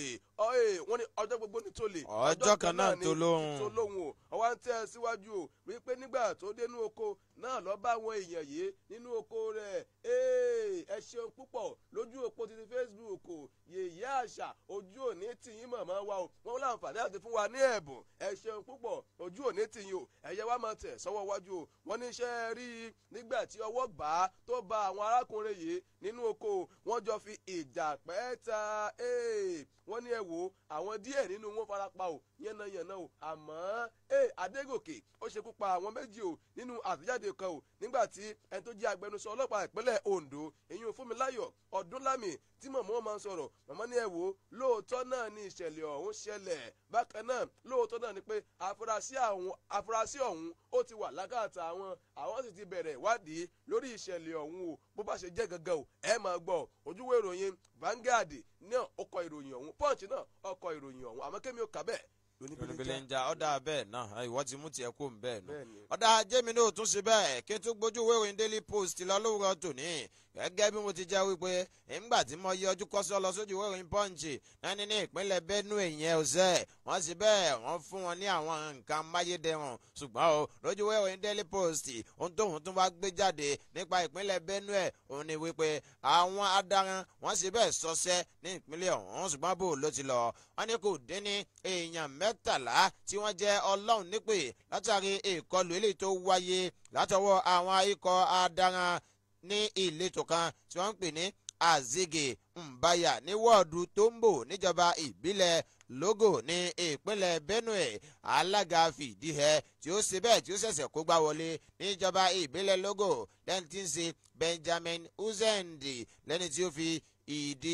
wọ́n ní ọjọ́ gbogbo ní tó lè ọjọ́ kan náà tó lóhùn o ọwọ́ ń tẹ̀ síwájú o wípé nígbà tó dénú oko náà lọ́ bá àwọn èèyàn yìí nínú oko rẹ̀ ẹ ṣeun púpọ̀ lójú òpó títí Facebook yèyé àṣà ojú òní tìyín màmá wa o wọ́n láǹfààní àti fún wa ní ẹ̀bùn ẹ ṣeun púpọ̀ ojú òní tìyín o ẹ̀yẹ wa máa tẹ̀ sọ́wọ́ wájú o wọ́n ní iṣẹ́ rí i nígbà tí ọwọ́ gbà á tó ba àwọn arákùnrin yìí nínú oko wọ́n jọ fi ìjà pẹ́ ta wọ́n ní ẹ wò àwọn díẹ̀ nínú wọn farapa o yánnayànna o àmọ́ adégòkè ó ṣekú pa àwọn méjì o nínú àtẹ̀jáde kan o nígbà tí ẹni tó jẹ́ agbẹnusọ ọlọ́pàá ìpínlẹ̀ Ondo èyí ò Fúnmiláyọ̀ Ọdúnlámì tí mọ̀mọ́ máa ń sọ̀rọ̀ mọ̀mọ́ ní ẹ wò lóòótọ́ náà ni ìṣẹ̀lẹ̀ ọ̀hún ṣẹlẹ̀ bákan náà lóòótọ́ náà ni pé afurasí àwọn ọ̀hún afurasí ọ̀hún ó ti wà lákàtà àwọn sì ti bẹ̀rẹ̀ ìwádìí lórí ìṣẹ̀lẹ̀ ọ̀hún o bó bá ṣe jẹ́ gangan o ẹ máa gbọ́ ojúwé ìròyìn Vanguard náà ó kọ ìròyìn ọ̀hún Punch náà ó kọ ìròyìn ọ̀hún àmọ́ kémi ò kà bẹ́ẹ̀ onígbèlénjà ọ̀dà bẹ́ẹ̀ náà ìwọ ti mú tiẹ̀ kó ń bẹ́ẹ̀ nù. ọ̀dà jẹ́mi náà tún ṣe bẹ́ẹ̀ kí n tún gbójú wéwìn Daily Post lọ lówùrọ̀ tòní gẹ́gẹ́ bí mo ti jẹ́ wípé nígbà tí mo yẹ ojú kọ́sọ́ lọ sójú wéwìn Punch náà ní ìpínlẹ̀ Benue ìyẹn ọ̀sẹ̀ wọ́n sì bẹ́ẹ̀ wọ́n fún wọn ní àwọn nǹkan amáyédẹrùn ṣùgbọ́n o lójú wéwìn Daily Post ohun tóun tún wá gbé jáde nípa ìpínlẹ̀ Benue òun ni wípé àwọn adaran wọ́n sì bẹ́ẹ̀ ṣọṣẹ́ ní ìpínlẹ̀ ọ̀hún ṣùgbọ́n bò ló ti lọ wọ́n ní kò dín ní èèyàn mẹ́tàlá tí wọ́n jẹ́ ọlọ́run nípè látàrí ìkọlù eléyìí tó wáyé látọwọ́ àwọn ikọ̀ adaran ní ìletò kan tí wọ́n ń pè ní Azege Mbaya ní wọ́ọ̀dù Tombo níjọba ìbílẹ̀ Logo ní ìpínlẹ̀ Benue alága fìdíhẹ tí ó ṣe bẹ́ẹ̀ tí ó ṣẹ̀ṣẹ̀ kó gbá wọlé níjọba ìbílẹ̀ Logo lẹ́ni tí ń ṣe Benjamin Uzendi lẹ́ni tí ó fi ìdí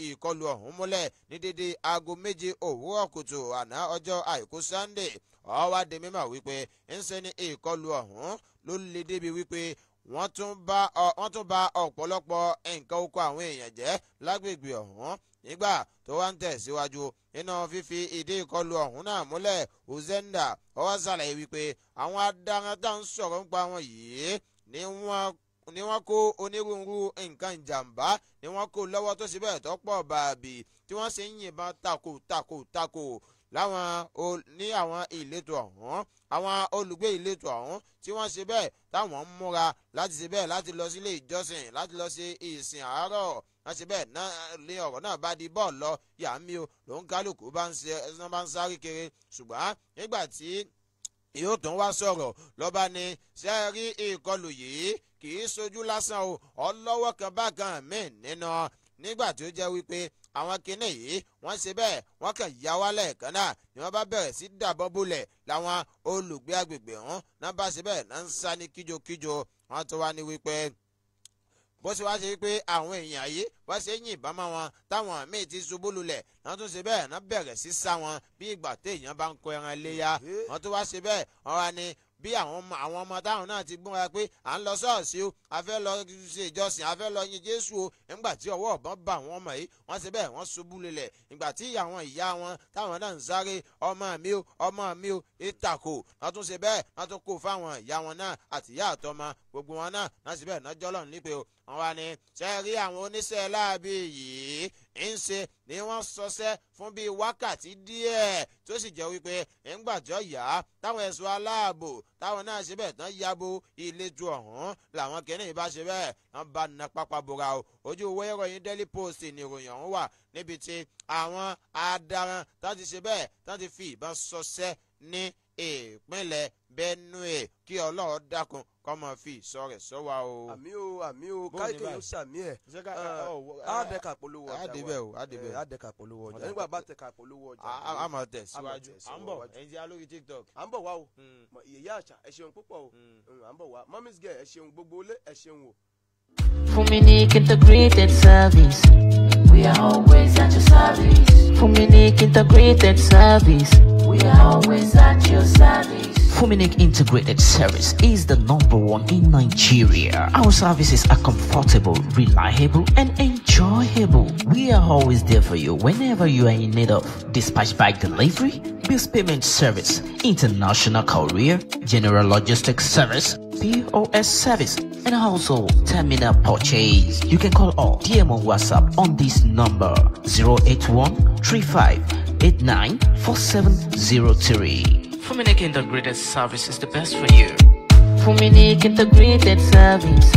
ìkọlù ọ̀hún múlẹ̀ ní dédé aago 7 òwúrọ̀ kùtù àná ọjọ́ àìkú Sunday ó wá di mímọ̀ wípé ń ṣe ní ìkọlù ọ̀hún ló lè débi wípé wọ́n tún bá ọ̀pọ̀lọpọ̀ nǹkan oko àwọn èèyàn jẹ́ lágbègbè ọ̀hún nígbà tó wá ń tẹ̀síwájú nínú fífi ìdí ìkọlù ọ̀hún náà múlẹ̀ Uzenda ó wá ṣàlàyé wípé àwọn adaran tá ń sọ̀rọ̀ nípa wọn yìí ni wọ́n kó onírúurú nǹkan ìjàmbá ni wọ́n kó lọ́wọ́ tó sì bẹ́ẹ̀ tó pọ̀ bàbí tí wọ́n sì ń yìnbọn tako ní àwọn ìletò ọ̀hún àwọn olùgbé ìletò ọ̀hún tí wọ́n ṣe bẹ́ẹ̀ táwọn ń múra láti ṣe bẹ́ẹ̀ láti lọ sílé ìjọsìn láti lọ ṣe ìsìn àárọ̀ wọ́n ṣe bẹ́ẹ̀ náà lé ọ̀rọ̀ náà bá di bọ́ọ̀lù lọ yàmí o lòun kálukú bá ń sáré kiri ṣùgbọ́n nígbà tí yóò tún wá sọ̀rọ̀ lọ́ba ni ṣe rí ìkọlù yìí kì í sojú lásán o ọlọ́wọ́ kan bákan míì nínú nígbà tí ó jẹ́ wípé àwọn kinní yìí wọ́n ṣe bẹ́ẹ̀ wọ́n kàn yá wálẹ̀ kan náà ni wọ́n bá bẹ̀rẹ̀ sí dàbọ̀ bólẹ̀ làwọn olùgbé agbègbè ọ̀hún náà bá ṣe bẹ́ẹ̀ náà ń sá ní kíjokíjo wọ́n tó wá ní wípé bó ṣe wá ṣe wípé àwọn èèyàn yìí wọ́n ṣe yìnbọn mọ́ wọn táwọn míì ti ṣubú lulẹ̀ náà tún ṣe bẹ́ẹ̀ náà bẹ̀rẹ̀ sí sá wọn bí ìgbà téèyàn bá ń kó ẹran léyà wọ́n tó wá ṣe bẹ́ẹ̀ wọ́n wá ní bí àwọn ọmọ táwọn náà ti gbọ́n wa pé à ń lọ ṣọ́ọ̀ṣì o a fẹ́ lọ ṣe ìjọsìn a fẹ́ lọ yin Jésù o nígbà tí ọwọ́ ọ̀bọ̀n bá àwọn ọmọ yìí wọ́n ṣe bẹ́ẹ̀ wọ́n ṣubú lulẹ̀ nígbà tí àwọn ìyá wọn táwọn náà ń sáré ọmọ mi o ìtàkò wọ́n tún ṣe bẹ́ẹ̀ wọ́n tún kó fáwọn ìyá wọn náà àti ìyá àtọmọ gbogbo wọn náà wọ́n ṣe bẹ́ẹ̀ náà jọ́lọ̀ nípe o wọ́n wá ní ṣe rí àwọn oníṣẹ́ láabi yìí ń ṣe ni wọ́n ṣọṣẹ́ fún bíi wákàtí díẹ̀ tó sì jẹ́ wípé ńgbàjọ́ yá táwọn ẹ̀ṣọ́ aláàbò táwọn náà ṣe bẹ́ẹ̀ tán yabo ìletò ọ̀hún làwọn kìíní bá ṣe bẹ́ẹ̀ wọ́n bá na pápá bora o ojú ìwé ìròyìn Daily Post ní ìròyìn ọ̀hún wà níbi tí àwọn adaran tán ti ṣe bẹ́ẹ̀ tán ti fi ìbọn ṣọṣẹ́ ní ìpínlẹ̀ Benue kí Ọlọ́run dákun kọ́ mọ̀ fi ìsọ rẹ̀ sọ wa o. àmì o káyọ̀kẹ́ yóò sàmì ẹ̀ àdẹ́ka polówó ọjà àdẹ́ka polówó ọjà nígbà bá tẹ̀ka polówó ọjà. a máa tẹ̀ síwájú à ń bọ̀ ẹ̀yin tí a lórí TikTok. à ń bọ̀ wá o ìyá àṣà ẹ ṣeun púpọ̀ o à ń bọ̀ wá mommy's girl ẹ ṣeun gbogbo ilé ẹ ṣeun o. Fuminik Integrated Service, we are always at your service. Fuminik Integrated Service, we are always at your service. Fuminik Integrated Service is the #1 in Nigeria. Our services are comfortable, reliable, and enjoyable. We are always there for you whenever you are in need of dispatch bag delivery, bills payment service, international courier, general logistics service, POS service, and also terminal purchase. You can call or DM on WhatsApp on this number 081-3589-4703. Fuminik Integrated Service is the best for you. Fuminik Integrated Service,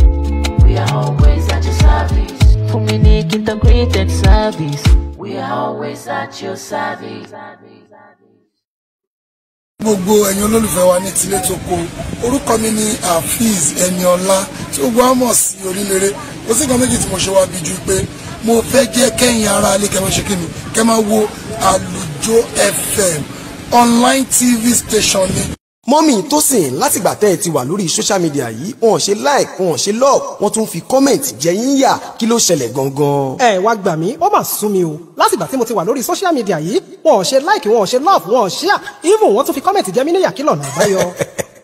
we are always at your service. Fuminik Integrated Service, we are always at your service. gbogbo ẹ̀yin olólùfẹ́ wa ní tilé tó kó orúkọ mi ní Hafiz Eniola tí ó gbọ́ mọ̀ sí Oríléré ó sì kan méjì tí mo ṣe wá bí ju pé mo fẹ́ jẹ́ kẹ́yìn ara alẹ́ kẹ́ máa ṣe kí ni kẹ́ máa wo Àlùjọ FM online TV station ni. mọ́mì Tósìn látìgbà tẹ́ ẹ ti wà lórí social media yìí wọn ò ṣe like wọn ò ṣe love wọn tún fi comment jẹ yín yà kí ló ṣẹlẹ̀ gangan. ẹ wá gbà mí ó mà sún mi o látìgbà tí mo ti wà lórí social media yìí wọn ò ṣe like wọn ò ṣe love wọn ò share even wọn tún fi comment jẹ mí níyà kí lọ́nà àbáyọ.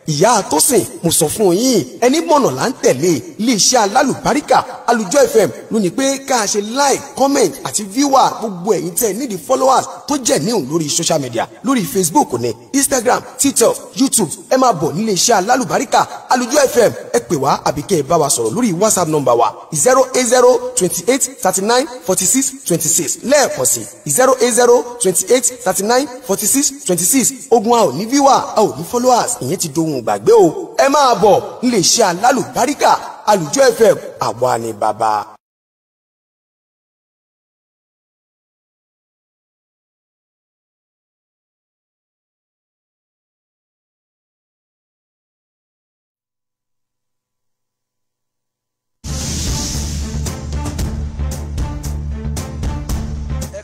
ìyá Tósìn mo sọ fún yín ẹni mọ̀nà là ń tẹ̀lé iléeṣẹ́ alálùbáríkà Àlùjọ FM ló ní pé ká ṣe like comment àti viewer gbogbo ẹ̀yin tẹ́ nídìí followers tó jẹ́ níhùn lórí social media lórí Facebook ní Instagram TikTok YouTube ẹ máa bọ̀ nílé iṣẹ́ alálùbáríkà Àlùjọ FM ẹ pè wá àbí kẹ́ ẹ bá wa sọ̀rọ̀ lórí WhatsApp number wa 08028394626 lẹ́ẹ̀kan sí 08028394626 ogun a ò ní viewer a ò ní followers ìyẹn ti dohun gbàgbé o ẹ máa bọ̀ nílé iṣẹ́ alálùbáríkà Àlùjọ FM àwa ni bàbá.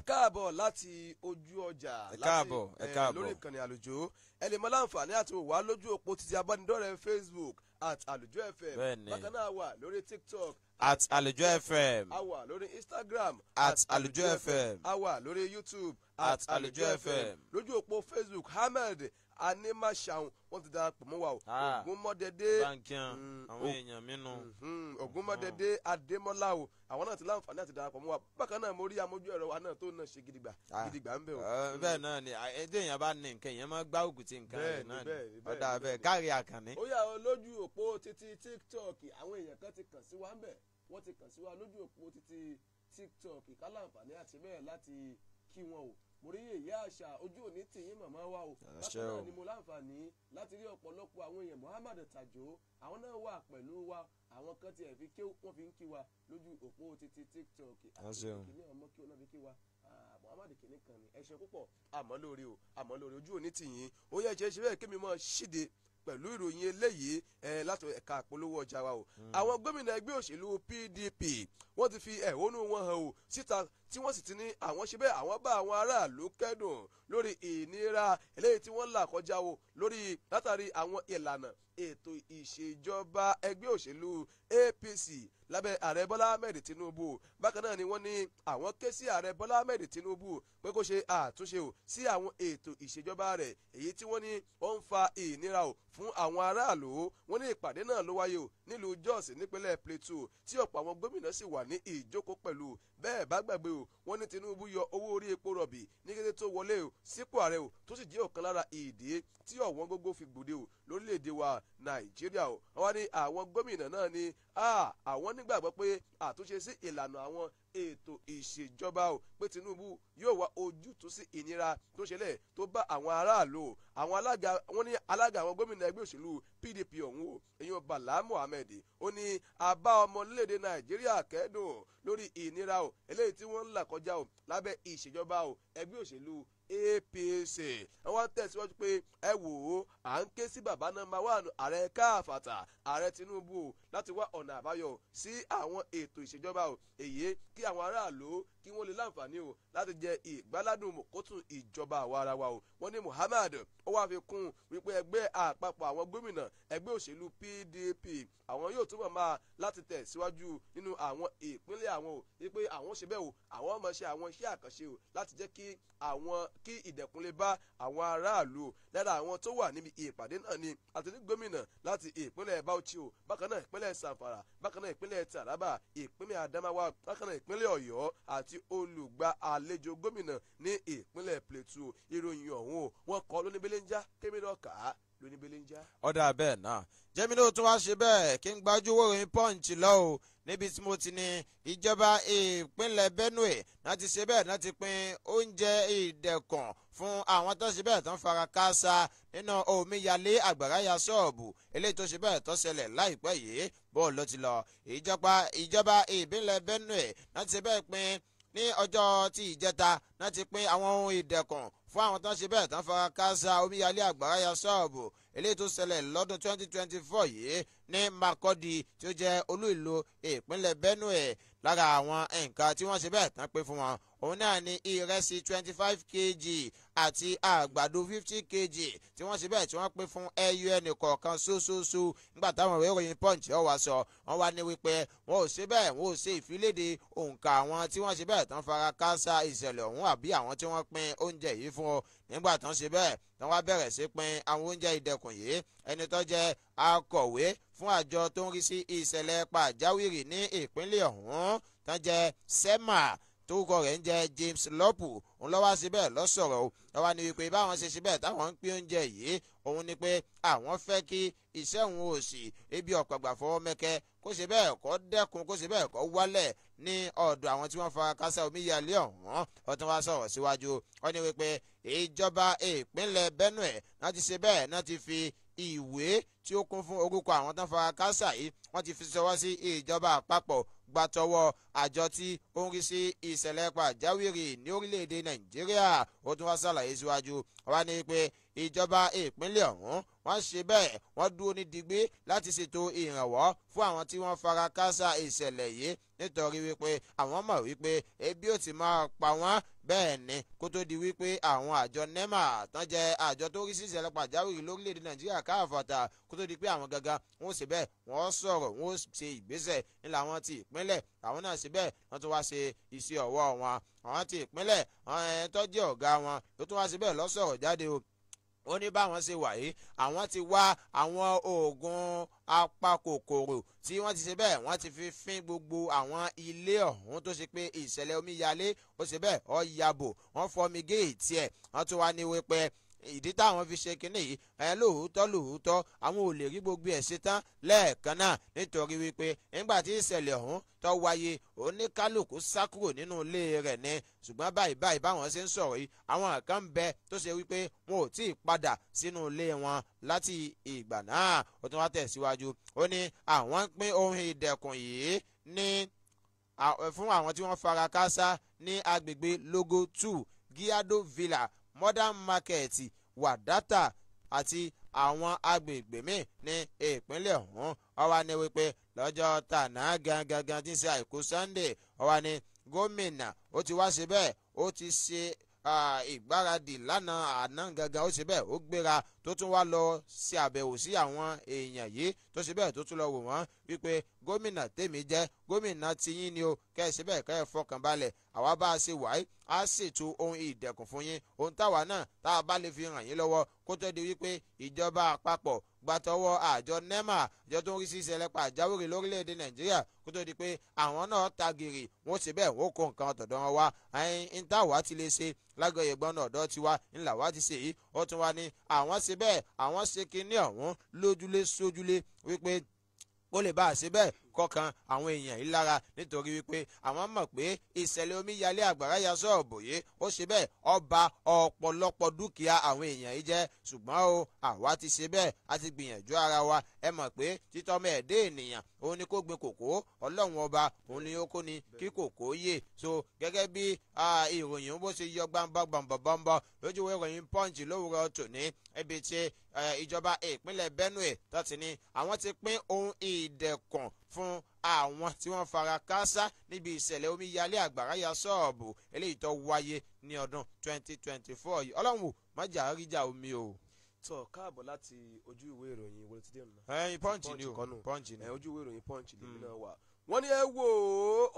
káàbọ̀ láti ojú ọjà lórí ìkànnì àlùjọ ẹ lè mọ láǹfààní àti wà lójú òpó títí abánidọ́rẹ̀ẹ́ Facebook @Àlùjọ FM bákan náà wà lórí TikTok @Àlùjọ FM a wà lórí Instagram @Àlùjọ FM a wà lórí YouTube @Àlùjọ FM lójú òpó Facebook Ahmed Animashaun wọ́n ti darapọ̀ mọ́ wa o Ògúnmọ́dédé àwọn èèyàn mínú Ògúnmọ́dédé Adémọ́lá o àwọn náà ti láǹfààní àti darapọ̀ mọ́ wa bákan náà mo rí amójú ẹ̀rọ wa náà tó náà ṣe gidigba ń bẹ̀ o. bẹ́ẹ̀ náà ni ẹjẹ́ èèyàn bá ní nǹkan èèyàn máa gbá ògùn tí nǹkan rẹ̀ náà ni ọ̀dà bẹ́ẹ̀ kárí àkànní. ó yà ọ lójú òpó títí TikTok àwọn èèyàn kan ti kàn sí wa ń bẹ̀ wọ́n ti kàn sí wa lójú òpó títí TikTok ìkálàǹfààní àti bẹ́ẹ̀ láti kí wọn o mo rí èyí àṣà ojú òní tìyín màmá wa o bákan náà ni mo láǹfààní láti rí ọ̀pọ̀lọpọ̀ àwọn èèyàn Muhammad Tajo àwọn náà wà pẹ̀lú wa àwọn kan tiẹ̀ fi ké wọ́n fi ń kí wa lójú òpó títí TikTok àti kìíní ọmọ kí wọn fi kí wa Muhammad kìíní kan ni ẹ ṣé púpọ̀ àmọ́ lórí ojú òní tìyín ó yẹ ṣe bẹ́ẹ̀ kí mi mọ̀ ṣíde pẹ̀lú ìròyìn eléyìí láti ẹ̀ka àpolówó ọjà wa o àwọn gómìnà ẹgbẹ́ òṣèlú PDP wọ́n ti fi ẹ̀hónú wọn hàn o síta tí wọ́n sì ti ní àwọn ṣe bẹ́ẹ̀ àwọn bá àwọn aráàlú kẹ́dùn lórí ìnira eléyìí tí wọ́n là kọjá o lórí látàrí àwọn ìlànà ètò ìṣèjọba ẹgbẹ́ òṣèlú APC lábẹ́ ààrẹ Bọ́lá Ahmed Tinubu bákan náà ni wọ́n ní àwọn ké sí ààrẹ Bọ́lá Ahmed Tinubu pé kó ṣe àtúnṣe o sí àwọn ètò ìṣèjọba rẹ̀ èyí tí wọ́n ní ó ń fa ìnira o fún àwọn aráàlú wọ́n ní ìpàdé náà ló wáyé o nílùú Jos nípínlẹ̀ Plateau tí ọ̀pọ̀ àwọn gómìnà sì wà ní ìjókòó pẹ̀lú bẹ́ẹ̀ bá gbàgbé o wọ́n ní Tinubu yọ owó orí epo rọ̀bì ní kété tó wọlé o sípò ààrẹ o tó sì jẹ́ ọ̀kan lára ìdí tí ọ̀wọ́n gógó fi gbòde o lórílẹ̀‐èdè wa Nàìjíríà o wọ́n ní àwọn gómìnà náà ní àwọn nígbàgbọ́ pé àtúnṣe sí ìlànà àwọn ètò ìṣèjọba o pé Tinubu yóò wá ojútùú sí ìnira tó ṣẹlẹ̀ tó bá àwọn aráàlú o àwọn alága wọ́n ní alága àwọn gómìnà ẹgbẹ́ òṣèlú PDP ọ̀hún o èyàn Bala Mohammed ó ní àbá ọmọ orílẹ̀-èdè Nàìjíríà kẹ́dùn lórí ìnira o eléyìí tí wọ́n ń là kọjá o lábẹ́ ìṣèjọba o ẹgbẹ́ òṣèlú APC àwọn tẹ̀síwájú pé ẹ wò ó à ń ké sí bàbá nọ́mbà 1 ààrẹ káfàtà ààrẹ Tinubu láti wá ọ̀nà àbáyọ sí àwọn ètò ìṣèjọba o èyí kí àwọn aráàlú kí wọ́n lè láǹfààní o láti jẹ ìgbáládùn mọ̀kótùn ìjọba àwa ara wa o wọ́n ní Muhammad ó wá fi kún wípé ẹgbẹ́ àpapọ̀ àwọn gómìnà ẹgbẹ́ òṣèlú PDP àwọn yóò túbọ̀ máa láti tẹ̀síwájú nínú àwọn ìpínlẹ̀ àwọn o wípé àwọn ṣe bẹ́ẹ̀ o àwọn máa ṣe àwọn iṣẹ́ àkànṣe o láti jẹ́ kí ìdẹ̀kùn lè bá àwọn aráàlú o lára àwọn tó wà níbi ìpàdé náà ni àtẹ̀lé gómìnà láti ìpínlẹ̀ Bauchi o bákan náà ìpínlẹ̀ Zamfara bákan náà ìpínlẹ̀ Taraba ìpínlẹ̀ Adamawa bákan náà ìpínlẹ̀ Ọ̀yọ́ àti olùgbà àlejò gómìnà ní ìpínlẹ̀ Plateau ìròyìn ọ̀hún o wọ́n kọ́ lóníbélé-ń-já kémìnàkà lóníbélé-ń-já. ọ̀dà bẹ́ẹ̀ náà jẹ́mi ló tún wá ṣe bẹ́ẹ̀ kí n gbájú wòròyìn Punch lọ o níbi tí mo ti ní ìjọba ìpínlẹ̀ Benue láti ṣe bẹ́ẹ̀ láti pín oúnjẹ ìdẹ̀kùn fún àwọn tó ṣe bẹ́ẹ̀ tó ń fara káásá nínú omíyalé àgbàrá ya ṣọ́ọ̀bù eléyìí tó ṣe bẹ́ẹ̀ tó ṣẹlẹ̀ láìpẹ́ yìí bọ́ọ̀lù ló ti lọ ìjọba ìbílẹ̀ Benue láti ṣe bẹ́ẹ̀ pín ní ọjọ́ tí ìjẹta láti pín àwọn ohun ìdẹ̀kùn fún àwọn tó ń ṣe bẹ́ẹ̀ tó ń fara káásá omíyalé àgbàrá ya ṣọ́ọ̀bù eléyìí tó ṣẹlẹ̀ lọ́dún 2024 yìí ní Makurdi tí ó jẹ́ olú ìlú ìpínlẹ̀ Benue. Lára àwọn nǹkan tí wọ́n ṣe bẹ́ẹ̀ tán pé fún wọn òun náà ní ìrẹsì 25 kg àti àgbàdo 50 kg tí wọ́n ṣe bẹ́ẹ̀ tí wọ́n pé fún ẹyọ ẹnì kọ̀ọ̀kan ṣoṣooṣo. nígbà táwọn ìwé ìròyìn Punch ó wá sọ wọ́n wá ní wípé wọn ò ṣe bẹ́ẹ̀ wọn ò ṣe ìfiléde òǹkà àwọn tí wọ́n ṣe bẹ́ẹ̀ tán fara káásá ìṣẹ̀lẹ̀ ọ̀hún àbí àwọn tí wọ́n pín oúnjẹ yìí fún ọ. nígbà tán ṣe bẹ́ẹ̀ tán wá bẹ̀rẹ̀ sí pín àwọn oúnjẹ ìdẹ̀kùn yìí ẹni tó jẹ́ akọ̀wé fún àjọ tó ń rí sí ìṣẹ̀lẹ̀ pàjáwìrì ní ìpínlẹ̀ ọ̀hún tán jẹ́ SEMA torúkọ rẹ̀ ń jẹ́ James Lopu òun lọ́wọ́ síbẹ̀ lọ́sọ̀rọ̀ o lọ́wọ́ ni wípé báwọn ṣe síbẹ̀ táwọn ń pín oúnjẹ yìí òun ni pé àwọn fẹ́ kí iṣẹ́ òun ò sì ebi ọ̀pàgbà fọwọ́ mẹ́kẹ́ kó ṣe bẹ́ẹ̀ kó dẹ́kun kó ṣe bẹ́ẹ̀ kó wálẹ̀ ní ọ̀dọ̀ àwọn tí wọ́n fara kásá omíyalé ọ̀hún. ó tún wá sọ̀rọ̀ síwájú ó ní wípé ìjọba ìpínlẹ̀ Benue náà ti ṣe bẹ́ẹ̀ náà ti fi ìwé tí ó kún fún orúkọ àwọn tán fara kásá yìí wọ́n ti fi ṣọwọ́ sí ìjọba àpapọ̀ gbàtọwọ́ àjọ tí ó ń rí sí ìṣẹ̀lẹ̀ pàjáwìrì ní orílẹ̀-èdè Nàìjíríà. ó tún wá ṣàlàyé síwájú wá ní pé ìjọba ìpínlẹ̀ ọ̀hún wọ́n ṣe bẹ́ẹ̀ wọ́n dúró ní digbí láti ṣètò ìrànwọ́ fún àwọn tí wọ́n fara kásá ìṣẹ̀lẹ̀ yìí nítorí wípé àwọn mọ̀ wípé ebi ò ti máa pa wọ́n bẹ́ẹ̀ ni kó tó di wípé àwọn àjọ NEMA tán jẹ́ àjọ tó rí sí ìṣẹ̀lẹ̀ pàjáwìrì lórílẹ̀‐èdè Nàìjíríà káàfàtà kó tó di pé àwọn gangan wọ́n ṣe bẹ́ẹ̀ wọ́n sọ̀rọ̀ wọ́n ṣe ìgbésẹ̀ ńlá wọn ti ìpínlẹ̀ àwọn náà ṣe bẹ́ẹ̀ wọ́n tún wá ṣe iṣẹ́ ọwọ́ wọn àwọn ti ìpínlẹ̀ àwọn tó jẹ́ ọ̀gá wọn ló tún wá ṣe bẹ́ẹ̀ lọ́sọ̀rọ̀ jáde o. ó ní báwọn ṣe wà yìí àwọn ti wá àwọn oògùn apakòkòrò tí wọ́n ti ṣe bẹ́ẹ̀ wọ́n ti fi fín gbogbo àwọn ilé ọ̀hún tó ṣe pé ìṣẹ̀lẹ̀ omíyalé ó ṣe bẹ́ẹ̀ ó yabò wọ́n fọmi géètì ẹ̀ wọ́n tún wá ní wípé ìdí táwọn fi ṣe kínní yìí lóòótọ́ àwọn ò lè rí gbogbo ẹ̀ ṣe tán lẹ́ẹ̀kan náà nítorí wípé nígbà tí ìṣẹ̀lẹ̀ ọ̀hún tó wáyé oníkálukú sá kúrò nínú ilé rẹ̀ ni ṣùgbọ́n báyìí báwọn ṣe ń sọ̀rọ̀ yìí àwọn kan ń bẹ tó ṣe wípé wọn ò tí ì padà sínú ilé wọn láti ìgbà náà. ó tún wá tẹ̀síwájú ó ní àwọn ń pín ohun ìdẹ̀kùn yìí ní fún àwọn tí wọ́n fara káásá ní agbègbè Logo 2 Giado Villa Modern Market Wadata àti àwọn agbègbè míì ní ìpínlẹ̀ ọ̀hún. ó wá ní wípé lọ́jọ́ tàná gangan tí ń ṣe àìkú Sunday ó wá ní gómìnà ó ti wá ṣe bẹ́ẹ̀ ó ti ṣe ìgbáradì lánàá àná gangan ó ṣe bẹ́ẹ̀ ó gbéra tó tún wá lọ ṣe àbẹ̀wò sí àwọn èèyàn yìí tó ṣe bẹ́ẹ̀ tó tún lọ wò wọ́n wípé gómìnà tèmi jẹ́ gómìnà tiyín ni o kẹ́ ẹ ṣe bẹ́ẹ̀ kẹ́ ẹ fọkàn balẹ̀ àwa bá a ṣe wáyé á ṣètò ohun ìdẹ̀kùn fún yín ohun táwa náà tá a bá lè fi ràn yín lọ́wọ́ kó tó di wípé ìjọba àpapọ̀ gbàtọwọ́ àjọ NEMA àjọ tó ń rí sí ìṣẹ̀lẹ̀ pàjáwìrì lórílẹ̀‐èdè Nàìjíríà kó tó di pé àwọn náà tagìrì wọ́n ṣe bẹ́ẹ̀ wọ́n kó nǹkan ọ̀tọ̀dọ̀ wọn wá ẹ̀yìn táwa ti lè ṣe lágọ̀ọ́ ìgbọ́n náà ọ̀dọ́ tiwa ńlá wa ti ṣe yìí ó tún wá ní àwọn ṣe bẹ́ẹ̀ àwọn ṣe kinní ọ̀hún lójúlé sójúlé wípé ó lè bá a ṣe bẹ́ẹ̀ kọkàn àwọn èèyàn yìí lára nítorí wípé àwọn mọ̀ pé ìṣẹ̀lẹ̀ omíyalé àgbàrá ya sọ́ọ̀bù yìí ó ṣe bẹ́ẹ̀ ó ba ọ̀pọ̀lọpọ̀ dúkìá àwọn èèyàn yìí jẹ́ ṣùgbọ́n o àwa ti ṣe bẹ́ẹ̀ a ti gbìyànjú ara wa ẹ mọ̀ pé títọ́mọ ẹ̀dẹ́ ènìyàn òun ni kó gbin kòkó ọlọ́run ọba òun ni ó kó ni kí kòkó yè so gẹ́gẹ́ bí ìròyìn bó ṣe yọ gbàǹbàǹbàǹbàǹbà lójú ìròyìn Punch lówùrọ̀ tòní ibi tí ìjọba ìpínlẹ̀ Benue tó ti ní àwọn ti pín ohun ìdẹ̀kùn fún àwọn tí wọ́n fara káásá níbi ìṣẹ̀lẹ̀ omíyalé àgbàrá ya sọ́ọ̀bù eléyìí tó wáyé ní ọdún 2024 yìí ọlọ́run wò má jà ríjà omi o. tọ káàbọ̀ láti ojú ìwé ìròyìn wọlé tí dé nù. Punch ni o Punch ni ojú ìwé ìròyìn Punch lèmi náà wà. wọ́n ní ẹ wò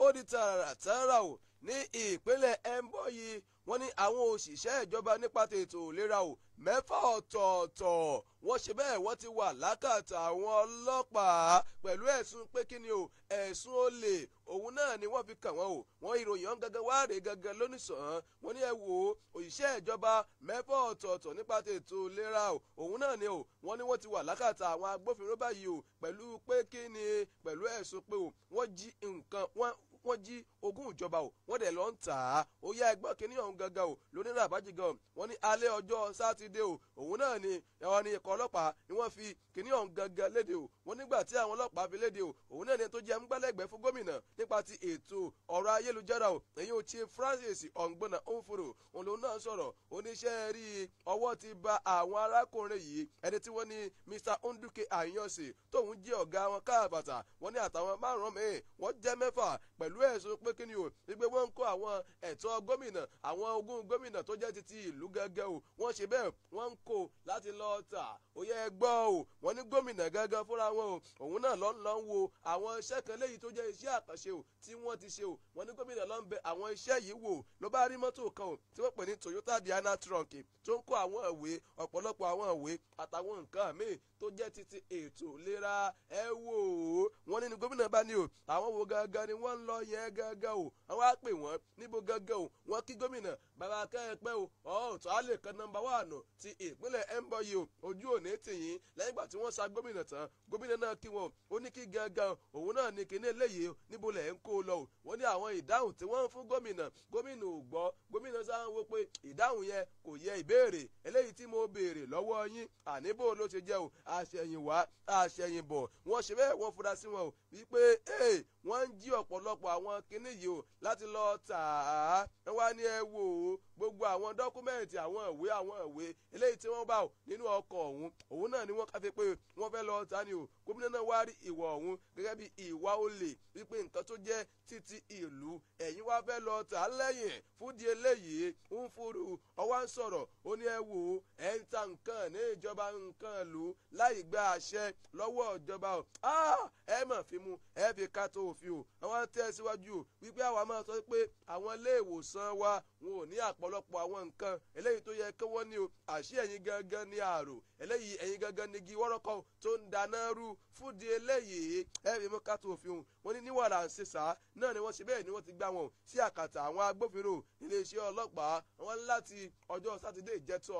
ó di tààrà o ní ìpínlẹ̀ Embo yìí wọ́n ní àwọn òṣìṣẹ́ ìjọba nípa ètò ìlera o 6 ọ̀tọ̀ọ̀tọ̀ wọ́n ṣe bẹ́ẹ̀ wọ́n ti wà lákàtà àwọn ọlọ́pàá pẹ̀lú ẹ̀sùn pé kí ni o ẹ̀sùn olè òun náà ni wọ́n fi kàn wọ́n o wọ́n ìròyìn ọ̀hún gangan wá rèé gangan lónìsàn wọ́n ní ẹ wò ó òṣìṣẹ́ ìjọba 6 ọ̀tọ̀ọ̀tọ̀ nípa ètò ìlera o òun náà ni o wọ́n ní wọ́n ti wà lákàtà àwọn agbófinró báyìí o pẹ̀lú pé kí ni pẹ̀lú ẹ̀sùn pé o wọ́n jí nǹkan wọ́n jí ogún ìjọba o wọ́n dẹ̀ lọ ń tà á ó yá ẹgbọ́n kínní ọ̀hún gangan o lónìí àbájí gan wọ́n ní alẹ́ ọjọ́ sátidé o òun náà ni ẹ̀wọ̀n ni ikọ̀ ọlọ́pàá ni wọ́n fi kínní ọ̀hún gangan léde o wọ́n nígbà tí àwọn ọlọ́pàá fi léde o òun náà ni tó jẹ́ amúgbálẹ́gbẹ̀ẹ́ fún gómìnà nípa ti ètò ọ̀rọ̀ ayélujára o èyí ò Chief Francis Ọ̀ngbọ́nà Òǹfòrò òun lòun náà sọ̀rọ̀ oníṣẹ́ rí ọwọ́ ti ba àwọn arákùnrin yìí ẹni tí wọ́n ní Mr. Nduke Anyose tóun jẹ́ ọ̀gá wọn káàbàtà wọ́n ní àtàwọn márùn-ún mẹ́rin wọ́n jẹ́ mẹ́fà pẹ̀lú ẹ̀sùn pé kí ni o wípé wọ́n ń kó àwọn ẹ̀tọ́ gómìnà àwọn ogún gómìnà tó jẹ́ titi ìlú gẹ́gẹ́ o wọ́n ṣe bẹ́ẹ̀ wọ́n ń kó láti lọ tà ó yẹ gbọ́ o wọ́n ní gómìnà gẹ́gẹ́ fúnra wọn o òun náà lọ ń wo àwọn iṣẹ́ kan léyìí tó jẹ́ iṣẹ́ àkànṣe o tí wọ́n ti ṣe o wọ́n ní gómìnà lọ ń bẹ àwọn iṣẹ́ yìí wò ló bá rí mọ́tò kan o tí wọ́n pè ní Toyota Diana Trunk tó ń kó àwọn ìwé ọ̀pọ̀lọpọ̀ àwọn ìwé àtàwọn nǹkan míì tó jẹ́ titi ètò ìlera ẹ wò ó wọ́n ní gómìnà bá ní o àwọn wo gangan ni wọ́n ń lọ yẹn gangan o àwọn á pè wọ́n níbo gangan o wọ́n kí gómìnà bàbá kẹ́ẹ̀pẹ́ o ọ̀ọ́tọ̀ á lè kan nọ́mbà wánù ti ìpínlẹ̀ ẹ̀ńbọ̀yì o ojú òní tìyín lẹ́yìn ìgbà tí wọ́n sa gómìnà tán gómìnà náà kí wọn ó ní kí gangan òun náà ní kíní eléyìí níbo lẹ̀ ń kó lọ o wọ́n ní àwọn ìdáhùn tí wọ́n ń fún gómìnà ò gbọ́ gómìnà sáà ń wo pé ìdáhùn yẹn kò yẹ ìbéèrè eléyìí tí mo béèrè lọ́wọ́ yín àníbò ló ṣe jẹ́ o àṣẹ̀yìnwá àṣẹ̀yìnbọ̀ wọ́n ṣe bẹ́ẹ̀ wọ́n fura sí wọn o wípé wọ́n ń jí ọ̀pọ̀lọpọ̀ àwọn kinní yìí o láti lọ tà á wá ní ẹ wò ó gbogbo àwọn dọ́kúmẹ̀ntì àwọn ìwé eléyìí tí wọ́n bá o nínú ọkọ̀ òun náà ni wọ́n káfí pé wọ́n fẹ́ lọ tà ní o gómìnà náà wá rí ìwà ọ̀hún gẹ́gẹ́ bí ìwà olè wípé nǹkan tó jẹ́ títí ìlú ẹ̀yin wá fẹ́ lọ tà á lẹ́yìn fúdi eléyìí ń furu ọwá ń sọ̀rọ̀ ó ní ẹ wò ó ẹ̀ ń ta nǹkan ní ìjọba nǹkan lù láì gba àṣẹ lọ́wọ́ ìjọba o ẹ mọ̀ fi mu ẹ fi ká tó òfin o àwọn tẹ̀síwájú o wípé àwa máa sọ pé àwọn ilé ìwòsàn wa wọn ò ní àpọ̀lọpọ̀ àwọn nǹkan eléyìí tó yẹ kí wọ́n ní o àṣì ẹ̀yin gangan ní àrò eléyìí ẹ̀yin gangan ní igi wọ́rọ́kọ́ tó ń dáná rú fúdi eléyìí ẹ fi mú ká tó òfin o wọ́n ní níwàrà ń ṣèṣà náà ni wọ́n ṣe bẹ́ẹ̀ ni wọ́n ti gbá wọn sí àkàtà àwọn agbófinró iléeṣẹ́ ọlọ́pàá wọn láti ọjọ́ sátidé ìjẹ́tọ̀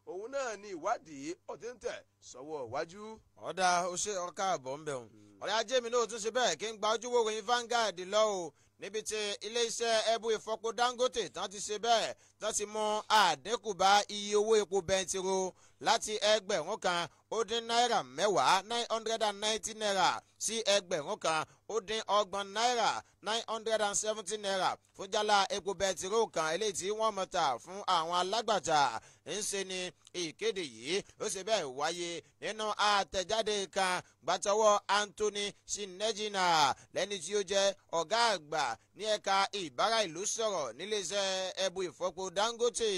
òun náà ni ìwádìí ọ̀tí ń tẹ̀ sọ́wọ́ iwájú. ọ̀dà ọṣẹ ọ̀ká àbọ̀ ń bẹ̀rùn ọ̀rẹ́ ajé mi náà tún ṣe bẹ́ẹ̀ kí n gba ojúwò ròyìn Vanguard lọ o níbi tí iléeṣẹ́ ẹbú ìfọpo Dangote tán ti ṣe bẹ́ẹ̀ tán ti mú àdínkù bá iye owó epo bẹntiró láti ẹgbẹ̀rún kan ó dín náírà mẹ́wàá 990 naira sí ẹgbẹ̀rún kan ó dín ọgbọ̀n náírà 970 naira fún jálá epo bẹntiró kan eléyìí tí wọ́n mọ̀ tà fún àwọn alágbàtà ń ṣe ni ìkéde yìí ó ṣe bẹ́ẹ̀ wáyé nínú àtẹ̀jáde kan gbàtọwọ́ Anthony Sinejina lẹ́ni tí ó jẹ́ ọ̀gá àgbà ní ẹ̀ka ìbára ìlú sọ̀rọ̀ níléeṣẹ́ ẹbú ìfọpo Dangote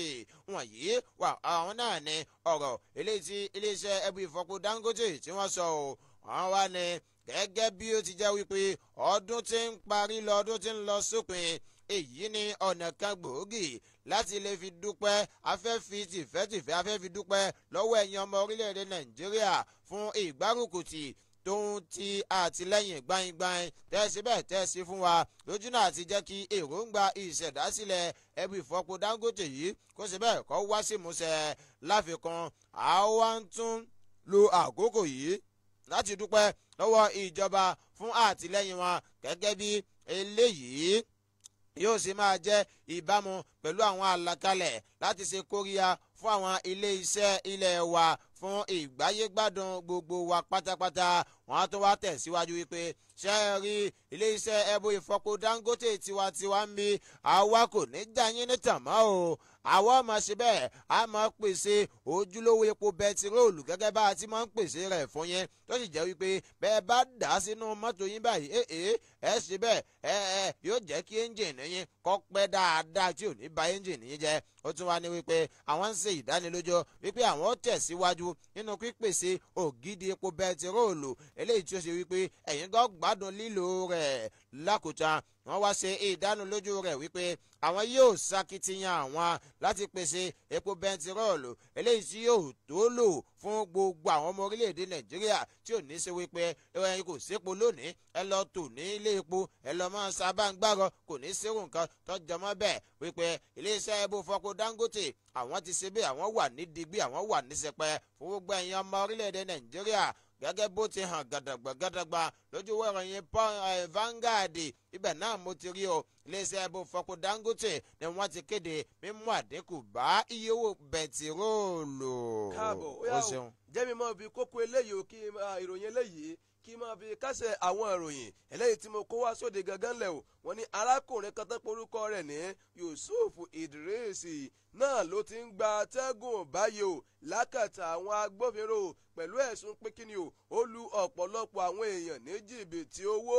wọ̀nyí wà àwọn náà ní ọ̀rọ̀ eléyìí tí iléeṣẹ́ ẹbú ìfọpo Dangote tí wọ́n sọ ọ́ àwọn wá ní gẹ́gẹ́ bí ó ti jẹ́ wípé ọdún tí ń parí lọ ọdún tí ń lọ sópin èyí ni ọ̀nà kan gbòógì láti lè fi dúpẹ́ afẹ́fi tìfẹ́tìfẹ́ afẹ́fi dúpẹ́ lọ́wọ́ ẹ̀yin ọmọ orílẹ̀-èdè Nàìjíríà fún ìgbárùkùtì tóun ti àtìlẹ́yìn gbaingbain tẹ́sí bẹ́ẹ̀ tẹ́sí fún wa lójú náà ti jẹ́ kí èròǹgbà ìṣẹ̀dásílẹ̀ ẹbú ìfọpo Dangote yìí kó ṣe bẹ́ẹ̀ kó wá sí ìmúṣẹ láfikún àwa ń tún lo àkókò yìí láti dúpẹ́ lọ́wọ́ ìjọba fún àtìlẹ́yìn wọn gẹ́gẹ́ bí eléyìí yóò sì máa jẹ́ ìbámu pẹ̀lú àwọn àlàkalẹ̀ láti ṣe kóríyá fún àwọn ilé iṣẹ́ ilé wa fún ìgbáyégbádùn gbogbo wa pátápátá wọn á tún wá tẹ̀síwájú wípé ṣe é rí ilé iṣẹ́ ẹbú ìfọpo Dangote tiwantiwa ń bí àwa kò ní já yín ní tàmá o àwa máa ṣe bẹ́ẹ̀ a máa pèsè ojúlówó epo bẹtiróòlù gẹ́gẹ́ bá a ti máa ń pèsè rẹ̀ fún yín tó sì jẹ́ wípé bẹ́ẹ̀ bá dà á sínú mọ́tò yín báyìí ẹ ṣe bẹ́ẹ̀ yóò jẹ́ kí ẹ́ńjìnì yín kó pẹ́ dáadáa tí ò ní ba ẹ́ńjìnì yín jẹ́ ó tún wá ní wípé àwọn ń ṣe ìdánilójú wípé àwọn tẹ̀síwájú nínú pípèsè ògidì epo bẹtiróòlù eléyìí tí ó ṣe wípé ẹ̀yin gan gbádùn lílo rẹ̀ lákòótán wọ́n wá ṣe ìdánilójú rẹ̀ wípé àwọn yóò ṣakitiyan àwọn láti pèsè epo bẹntiróòlù eléyìí tí yóò tó lò fún gbogbo àwọn ọmọ orílẹ̀-èdè Nàìjíríà tí ò ní ṣe wípé ẹ̀yin kò sépo lónìí ẹ lọ tò ní ilé epo ẹ lọ máa sábà ń gbárọ kò ní sírù nǹkan tó jọmọ́ bẹ́ẹ̀ wípé iléeṣẹ́ ẹbú ìfọpo Dangote àwọn ti ṣe bẹ́ẹ̀ àwọn wà ní digbí àwọn wà ní sẹpẹ́ fún gbogbo ẹ̀yin ọmọ orílẹ̀-èdè Nàìjíríà gẹ́gẹ́ bó ti hàn gàdàgbà lójú ìròyìn Vanguard ibẹ̀ náà mo ti rí o iléeṣẹ́ ẹbú fọpo Dangote ni wọ́n ti kéde mímú àdínkù bá iye owó bẹntiróòlù. káàbọ̀ ó yà ó jẹ́mi mọ́ bí kókó eléyìí ò kí ìròyìn eléyìí kí máa fi kásẹ̀ àwọn ìròyìn eléyìí tí mo kó wá sóde gangan lẹ̀ o wọ́n ní arákùnrin kan tó porúkọ rẹ̀ ní Yusuf Idris náà ló ti ń gba atẹ́gùn báyìí o lákàtà àwọn agbófinró pẹ̀lú ẹ̀sùn pé kíni o ó lu ọ̀pọ̀lọpọ̀ àwọn èèyàn ní jìbìtì owó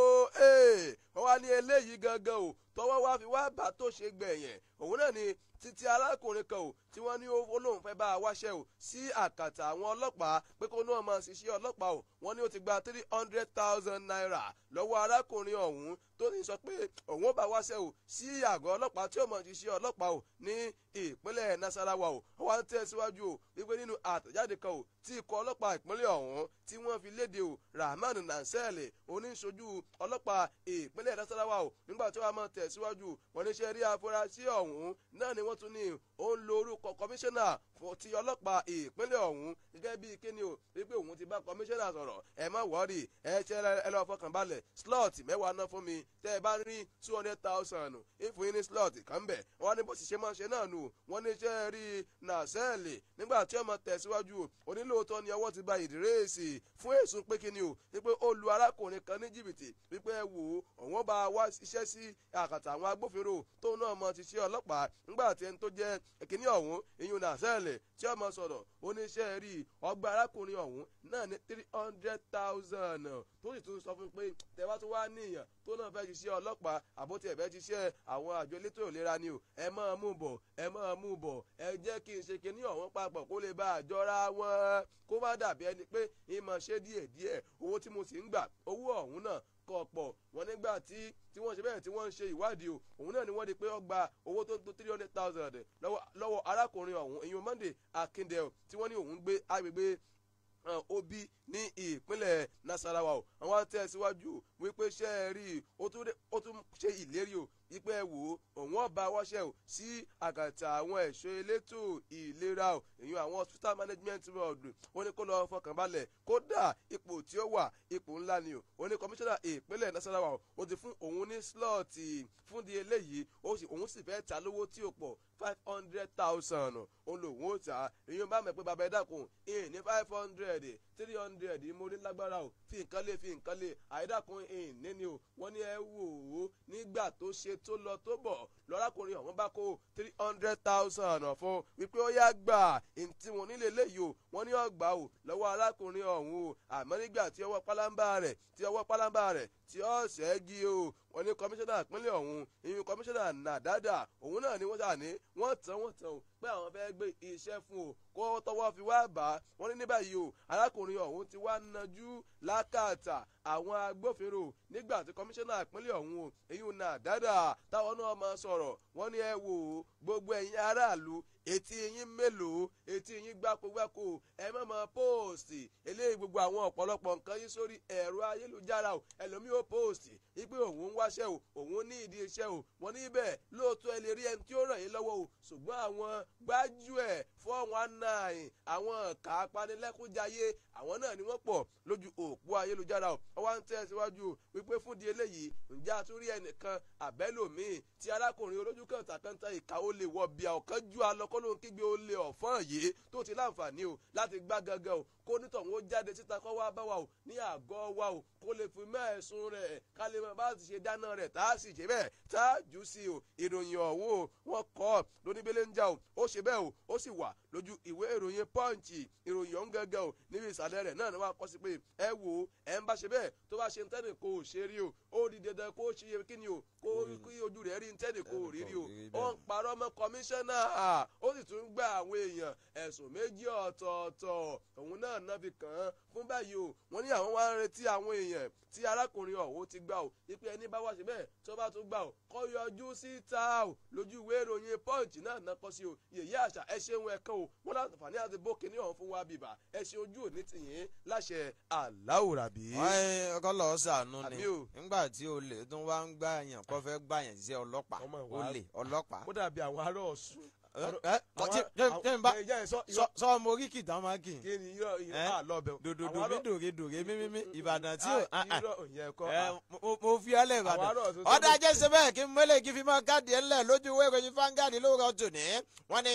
wọ́n wá ní eléyìí gangan o tọwọ́ wá fi wá bá tó ṣe gbẹ̀yìn òun náà ni títí arákùnrin kan o tí wọ́n ní olóhùn fẹ́ bá a wáṣẹ́ o sí àkàtà àwọn ọlọ́pàá pé kó náà máa ṣiṣẹ́ ọlọ́pàá o wọ́n ní ó ti gba 300,000 naira lọ́wọ́ arákùnrin ọ̀hún tó ní sọ pé òun ó bá wáṣẹ́ o sí àgọ́ ọlọ́pàá tí ó máa ṣiṣẹ́ ọlọ́pàá o ní ìpínlẹ̀ Nasarawa o wọ́n wá ń tẹ̀síwájú o wípé nínú àtẹ̀jáde kan o tí ikọ̀ ọlọ́pàá ìpínlẹ̀ ọ̀hún tí wọ́n fi léde o Rahman Nansel oníṣojú ọlọ́pàá ìpínlẹ̀ Nasarawa o nígbà tí wọ́n máa tẹ̀síwájú wọ́n ní ṣe rí afurasí ọ̀hún náà ni wọ́n tún ní ó ń lo orúkọ kọmíṣánná ti ọlọ́pàá ìpínlẹ̀ ọ̀hún gẹ́gẹ́ bíi kíni o wípé òun ti bá kọmíṣánná sọ̀rọ̀ ẹ má wọ́ọ̀rì ẹ lọ́ọ́ fọkàn balẹ̀ slot mẹ́wàá ná fún mi tẹ́ ẹ bá rí 200,000 ìfún yín ní slot kan bẹ̀ wọ́n ní bó sì ṣe máa ṣe náà nù wọ́n ní ṣe rí Nansel nígbà tí ọmọ tẹ̀síwájú onílòótọ́ ni ọwọ́ ti ba Ìdírẹ́sì fún èsùn pé kíni o wípé ó lu arákùnrin kan ní jìbìtì wípé ẹ wò ó òun bá wá iṣẹ́ sí àkàtà àwọn agbófinró tóun náà mọ ti ṣe ọlọ́pàá nígbà tí ẹni tó jẹ́ ìkíní ọ̀hún ìyún Nansel tí ọmọ sọ̀rọ̀ oníṣẹ́ rí ọgbà arákùnrin ọ̀hún náà ní 300,000 tó sì tún sọ fún pé tẹ́wá tó wá níyàn tó náà fẹ́ ṣiṣẹ́ ọlọ́pàá àbótí ẹ̀fẹ́ ṣiṣẹ́ àwọn àjọ elétò ìlera ni o ẹ máa mú bọ̀ ẹ jẹ́ kí n ṣe kíní ọ̀hún papọ̀ kó lè bá àjọra wọn kó má dàbí ẹni pé ìmọ̀ ṣe díẹ̀díẹ̀ owó tí mo sì ń gbà owó ọ̀hún náà kọ̀ pọ̀ wọn nígbà tí wọ́n ṣe bẹ́ẹ̀ tí wọ́n ń ṣe ìwádìí o òun náà ni wọ́n di pé ó gba owó tó tó 300,000 lọ́wọ́ arákùnrin ọ̀hún ìyún Monday Akindele tí wọ́n ní òun gbé agbègbè Obi ní ìpínlẹ̀ Nasarawa o àwọn tẹ̀síwájú wípé ṣe é rí ó tún ṣe ìlérí o ipe wò òun ọba wáṣẹ́ o sí àgàtà àwọn ẹ̀ṣọ́ elétò ìlera o èyí àwọn hospital management board ó ní kó lọ fọkàn balẹ̀ kódà ipò tí ó wà ipò ńlá ni o ó ní kọmíṣánná ìpínlẹ̀ Nasarawa o ó ti fún òun ní slọ́ọ̀tì fún di eléyìí òun sì fẹ́ ta lówó tí ó pọ̀ 500,000 òun lòun ó ta èyí bá mọ̀ pé bàbá ẹ̀ dàkún ní 500 300 mo ní lágbára o fi nǹkan lé àìdàkún ní o wọ́n ní ẹ wò ó nígbà tó ṣe tó lọ tó bọ̀ lọ́rákùnrin ọ̀hún bá kó 300,000 fún wípé ó yá gbà tí wọ́n nílé léyìí o wọ́n ní ọgbà o lọ́wọ́ arákùnrin ọ̀hún o àmọ́ nígbà tí ọwọ́ pálábá rẹ̀ tí ó ṣẹ́gi o wọ́n ní kọmíṣánná ìpínlẹ̀ ọ̀hún ìyún kọmíṣánná Nàdádà òun náà ni wọ́n ṣà ní wọ́n tán o pé àwọn fẹ́ gbé iṣẹ́ fún o kó tọwọ́ fi wá bá wọ́n ní ní báyìí o arákùnrin ọ̀hún ti wá nájú lákàtà àwọn agbófinró nígbà tí kọmíṣánná ìpínlẹ̀ ọ̀hún o ìyún Nàdádà táwọn náà máa sọ̀rọ̀ wọ́n ní ẹ wò ó gbogbo ẹ̀yin aráàlú etí yín mélòó etí yín gbákogbáko ẹ má máa póòsì eléyìí gbogbo àwọn ọ̀pọ̀lọpọ̀ nǹkan yín sórí ẹ̀rọ ayélujára o ẹlòmíì ó póòsì wípé òun ń wáṣẹ́ o òun ní ìdí iṣẹ́ o wọ́n ní bẹ́ẹ̀ lóòótọ́ ẹ lè rí ẹni tí ó ràn yín lọ́wọ́ o ṣùgbọ́n àwọn gbájúẹ̀ 419 àwọn ọ̀kà apanilẹ́kúnjayé àwọn náà ni wọ́n pọ̀ lójú òpó ayélujára o wọ́n wá ń tẹ̀síwájú wípé fún di eléyìí ǹjẹ́ àtúrí ẹnìkan àbẹ́lòmíì tí arákùnrin olójú kàńtàkàńtà ìka ó lè wọ bíà ọ̀kan ju alọ́kọ́lóhun kígbe ó lè ọ̀fọ́n yìí tó ti láǹfààní o láti gbá gangan o kó nítọ̀hún ó jáde síta kọ́ wá bá wa o ní àgọ́ wa o kó lè fi mẹ́ẹ̀sùn rẹ̀ ká lè mọ̀ bá ti ṣe dáná rẹ̀ tá a sì ṣe bẹ́ẹ̀ tá a jù sí o ìròyìn ọ̀hún o wọ́n kọ́ lóníbélé ń jà o ó ṣe bẹ́ẹ̀ o ó sì wà lójú ìwé ìròyìn Punch ìròyìn ọ̀hún gangan o níbi ìsàlẹ̀ rẹ̀ náà ni wọ́n á kọ́ sí pé ẹ wò ó ẹ ń bá ṣe bẹ́ẹ̀ tó bá ṣe ń tẹ́nì kò ṣe rí o ó di dandan kó ṣe kí ni o kó kí ojú rẹ̀ rí ń tẹ́nì kò rí rí o ó ń parọ́ mọ́ kọmíṣánná ó sì tún gba àwọn èèyàn ẹ̀sùn méjì ọ̀tọ̀ọ̀tọ̀ òun náà náà fi kàn án fún báyìí o wọ́n ní àwọn wá ń retí àwọn èèyàn tí arákùnrin ọ̀hún ti gbà o ipe ẹni bá wá ṣe bẹ́ẹ̀ tó bá tún gbà o kó yọjú síta o lójú ìwé ìròyìn Punch náà nàkọ́ sí o yèyé àṣà ẹ ṣeun ẹ̀kan o wọ́n láǹfààní àti bókè ní ọ̀hún fún wa bìbà ẹ ṣe ojú òní tìyín láṣẹ aláwòrábí. ọkọ lọ sànú ni nígbà tí olè tún wá ń gbà yàn kó fẹ́ gbà yàn sí ọlọ́pàá olè ọlọ́pàá. ó dàbí àwọn ará Ọ̀ṣun sọ ọmọ oríkì tán máa kì í dògedòge mímímí ìbàdàn tí ò mo fi ọlẹ̀ ìbàdàn ọ̀dà jẹ́sẹ̀ bẹ́ẹ̀ kí mọ́lẹ̀ kí fi máa káàdì ẹ̀lẹ́ lójú ìwé ìròyìn Vanguard lóòrọ̀ tòní wọ́n ní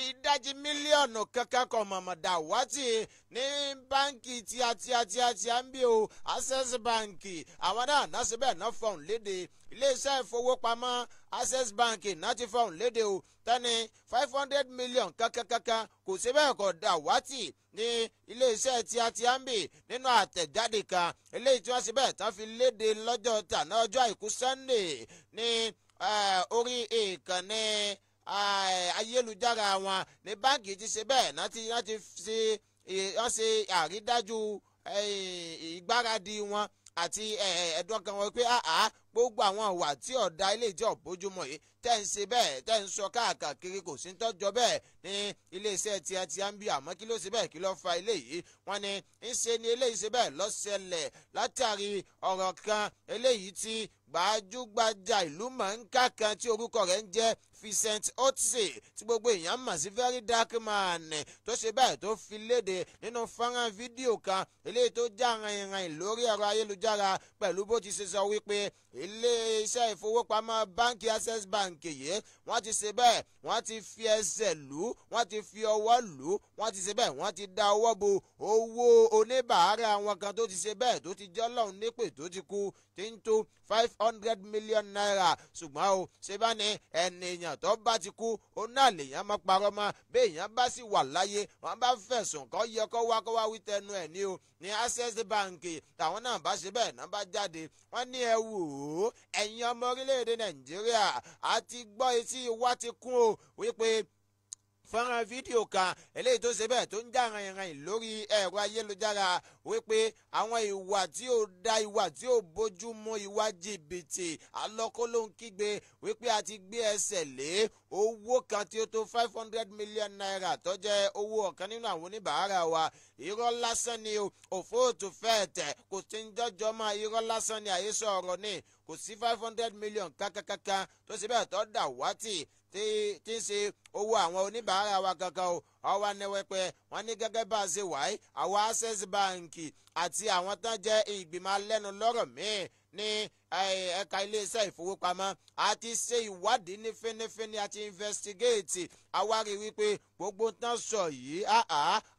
ìdajì mílíọ̀nù kankan kan mọ̀mọ́dà wátì ní báńkì tíátíá ń bí o Access Bank àwọn náà síbẹ̀ náà fọ̀hún léde iléeṣẹ́ ìfowópamọ́ Access Bank náà ti fọ̀hún léde o tani 500 million kankankankan kò sí bẹ́ẹ̀ kọ́ dàwátì ní iléeṣẹ́ tíátíá ń bì nínú àtẹ̀jáde kan eléyìí tí wọ́n sì bẹ́ẹ̀ tán fi léde lọ́jọ́ tàná ọjọ́ àìkú Sunday ní orí ìkànnì ayélujára wọn ní báńkì ti ṣe bẹ́ẹ̀ láti ṣe àrídájú ìgbáradì wọn àti ẹ̀dùn kan wọn pé gbogbo àwọn ìwà tí ọ̀dà ilé ìjọ bójúmọ́ yìí tẹ́ ń ṣe bẹ́ẹ̀ tẹ́ ń sọ káàkiri kò sí ń tọ́jọ́ bẹ́ẹ̀ ní iléeṣẹ́ tíátíá ń bí àmọ́ kí ló ṣe bẹ́ẹ̀ kí ló fa ilé yìí wọ́n ní ń ṣe ni eléyìí ṣe bẹ́ẹ̀ lọ́sẹ̀lẹ̀ látàrí ọ̀rọ̀ kan eléyìí tí gbajúgbajà ìlú mọ̀ọ́nká kan tí orúkọ rẹ̀ ń jẹ́ Vincent Otse tí gbogbo èèyàn mọ̀ sí Very Dark Man tó ṣe bẹ́ẹ̀ tó fi léde nínú fọ́nrán fídíò kan eléyìí tó já rìnrìn lórí ẹ̀rọ ayélujára pẹ̀lú bó ti ṣe sọ wípé ilé-iṣẹ́ ìfowópamọ́ báńkì Access Bank yìí wọ́n ti ṣe bẹ́ẹ̀ wọ́n ti fi ẹsẹ̀ lù ú wọ́n ti fi ọwọ́ lù ú wọ́n ti ṣe bẹ́ẹ̀ wọ́n ti da ọwọ́ bo owó oníbàárà wọn kan tó ti ṣe bẹ́ẹ̀ tó ti jẹ́ Ọlọ́run nípè tó ti kú tí ń tó 500 million naira ṣùgbọ́n o ṣe bá ní ènìyàn tó bá ti kú ó náà lèèyàn máa parọ́ mọ́ bí èèyàn bá sì wà láyé wọ́n bá fẹ̀sùn kọ́ yẹ kó wá wí tẹnu ẹ̀ ní o ní Access Bank táwọn náà bá ṣe bẹ́ẹ̀ náà bá jáde wọ́n ní ẹ wò ó ẹ̀yin ọmọ orílẹ̀-èdè Nàìjíríà àti gbọ́ etí wa ti kún o wípé fọ́nrán fídíò kan eléyìí tó ṣe bẹ́ẹ̀ tó ń já rìnrìn lórí ẹ̀rọ ayélujára wípé àwọn ìwà tí ó da ìwà tí ó bójú mu ìwà jìbìtì alọ́kólóhùn kígbe wípé a ti gbé ẹsẹ̀ lé owó kan tí ó tó 500 million naira tó jẹ́ owó ọ̀kan nínú àwọn oníbàárà wa irọ́ lásán ni òfóòtú fẹ́ẹ̀ tẹ̀ kò tí ń jọjọ́ mọ́ irọ́ lásán ni àhesọ ọ̀rọ̀ ni kò sí 500 million kankankankan tó ṣe bẹ́ẹ̀ tó dà wátì tí ń ṣe owó àwọn oníbàárà wa kankan o ọwọ́ anẹ́wẹ́pẹ́ wọ́n ní gẹ́gẹ́ bá a ṣe wáyé àwọn Access Bank àti àwọn tán jẹ́ ìgbìmọ̀ alẹ́nulọ́rọ̀ míì ní ẹ̀ka iléeṣẹ́ ìfowópamọ́ àti ṣe ìwádìí ní fínífíní àti investigate àwárí wípé gbogbo tán sọ yìí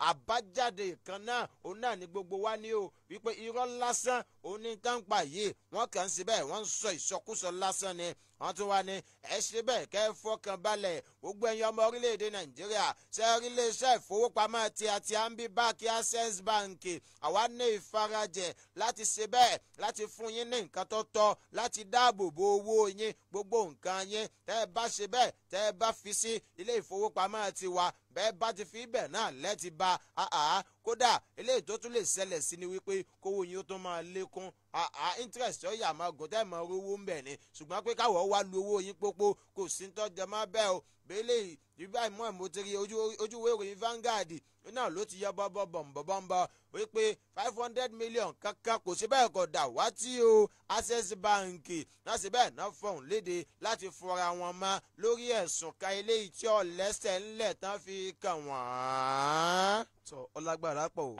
àbájáde kan náà òun náà ní gbogbo wa ní o wípé irọ́ lásán òun ní tán pa yìí wọ́n kàn sí bẹ́ẹ̀ wọ́n ń sọ ìsọkúsọ lásán ni wọ́n tún wá ní ẹ ṣe bẹ́ẹ̀ kẹ́ ẹ fọkàn balẹ̀ gbogbo ẹ̀yin ọmọ orílẹ̀-èdè Nàìjíríà ṣe iléeṣẹ́ ìfowópamọ́ tí a ń bí báàkì Access Bank àwa ní ìfarajẹ láti ṣe bẹ́ẹ̀ láti fún yín ní nǹkan tó tọ́ láti dáàbò bo owó yín gbogbo nǹkan yín tẹ́ ẹ bá ṣe bẹ́ẹ̀ tẹ́ ẹ bá fi sí ilé ìfowópamọ́ tiwa bẹ́ẹ̀ bá ti fi ibẹ̀ náà lẹ́ti bá kódà eléyìí tó tún lè ṣẹlẹ̀ sí ni wípé kówó yín ó tún máa lékún interest ó yà máa gùn tẹ́ ẹ̀ máa rówó ń bẹ̀ ni ṣùgbọ́n pé káwọ́ wá lu owó yín pópó kò sí ń tọ́jà má bẹ́ẹ̀ o bẹ́ẹ̀lẹ̀ ìgbà ìmọ̀ ìmọ̀tẹ́rì ojúwé ìròyìn Vanguard náà ló ti yọ bọ́bọ́ bọ̀m̀bọ̀bọ̀m̀bọ̀ wípé 500 million kankan kò sí bẹ́ẹ̀ kọ̀ dà wá tí o Access Bank náà sí bẹ́ẹ̀ náà fọ̀hún léde láti fọra wọn mọ́ lórí ẹ̀sùn ka eléyìí tí ọ̀lẹ́sẹ̀ ńlẹ̀ tán fi kàn wọ́n. sọ ọlágbára pọ̀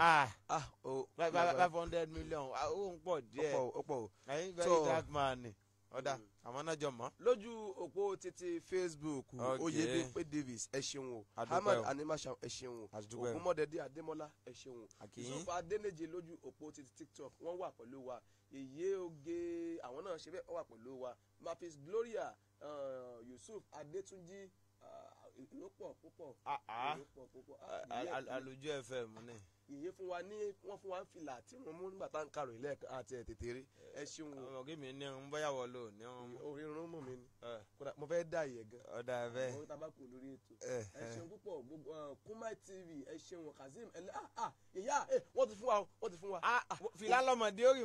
o. 500 million ó ń pọ̀ díẹ̀ ó pọ̀ o. ẹ̀yin Very Dark Man ọ̀dà àwọn náà jọ mọ́. lójú òpó títí Facebook Oyèdèpé Davis ẹ ṣeun o Ahmad Animashaun ẹ ṣeun o Ògúnmọ́dẹ̀dé Adémọ́lá ẹ ṣeun o Yusuf Adénéjì lójú òpó títí TikTok wọ́n wà pẹ̀lú wa Yèyé Oge àwọn náà ṣe bẹ́ẹ̀ wọ́n wà pẹ̀lú wa Mapis Gloria Yusuf Adétúnjí ìlópọ̀ púpọ̀ àlùjọ FM ni ìyẹn fún wa ní wọ́n fún wa ń filà tí wọ́n mú nígbà tá à ń karò ilé àti tètè rí ẹ ṣeun o. ọmọ kí mi ní ń bọ́yàwó lò ní orí irun mú mi ni mo fẹ́ dá ìyẹn gan. ọ̀dà bẹ́ẹ̀ mo tabako lórí ètò ẹ ṣeun púpọ̀ gbogbo Kumai TV ẹ ṣeun Kazeem ìyá wọ́n ti fún wa wọ́n ti fún wa. fìlà lọmọdé orí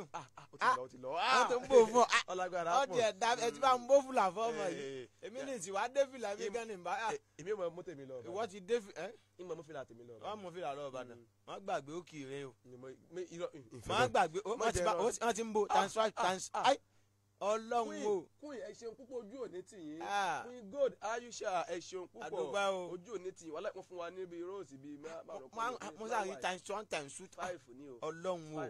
ó ti lọ wọ́n ti ń bò fún ọ ọlágbára pọ̀ ọjọ́ ẹ̀dá ẹ ti bá ń bó fìlà fún ọmọ yìí èmi ní ìtìwá dé fìlà mi gan ni n bá. èmi ò mọ tèmi lọ. ìwọ ti dé ìmọ̀ mú fìlà tèmi lọ. wọ́n mú fìlà lọ́wọ́ bàdàn wọ́n gbàgbé ó kì í rẹ o. wọ́n gbàgbé wọ́n ti ń bo ọlọ́run o. Queen ẹ ṣeun púpọ̀ ojú òní tì yín. Queen Gold Ayusha ẹ ṣeun púpọ̀ ojú òní tì yín wọ́n láì fún wa níbi rose bíi márùn-ún. mo sáré times 1 times 2. 5 ni o. ọlọ́run o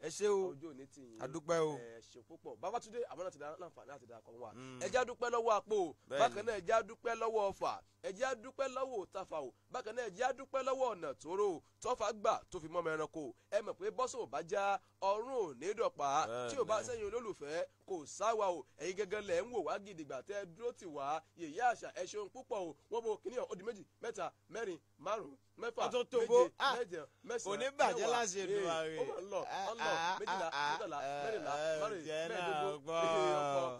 ẹ ṣé o ojú òní tì yín. adúpẹ́ o. ẹ ṣeun púpọ̀ Babátúndé àwọn náà ti dá láǹfààní àti dá kan wá. ẹ jẹ́ dúpẹ́ lọ́wọ́ àpò bákan náà ẹ jẹ́ dúpẹ́ lọ́wọ́ ọ̀fà ẹ jẹ́ dúpẹ́ lọ́wọ́ òtafà o bákan náà ẹ jẹ́ dúpẹ́ lọ́wọ́ ọ̀nà tóró tọ́fà gbà tó fi mọ́mọ ẹranko ẹ mọ̀ pé bọ́sọ̀ ò bá já ọrùn ò ní dọ̀pá tí ò bá sẹ́yìn olólùfẹ́ kò sáwà o ẹ̀yin gẹ́gẹ́ lẹ̀ ń wò wá gidigba tẹ́ dúró tì wá yèyé àṣà ẹ ṣeun púpọ̀ o wọ́n bo kìnìún ó di 2 3 4 5 6 7 8 9 10 oníbàjẹ́ láti ẹnu ààrẹ ó lọ 12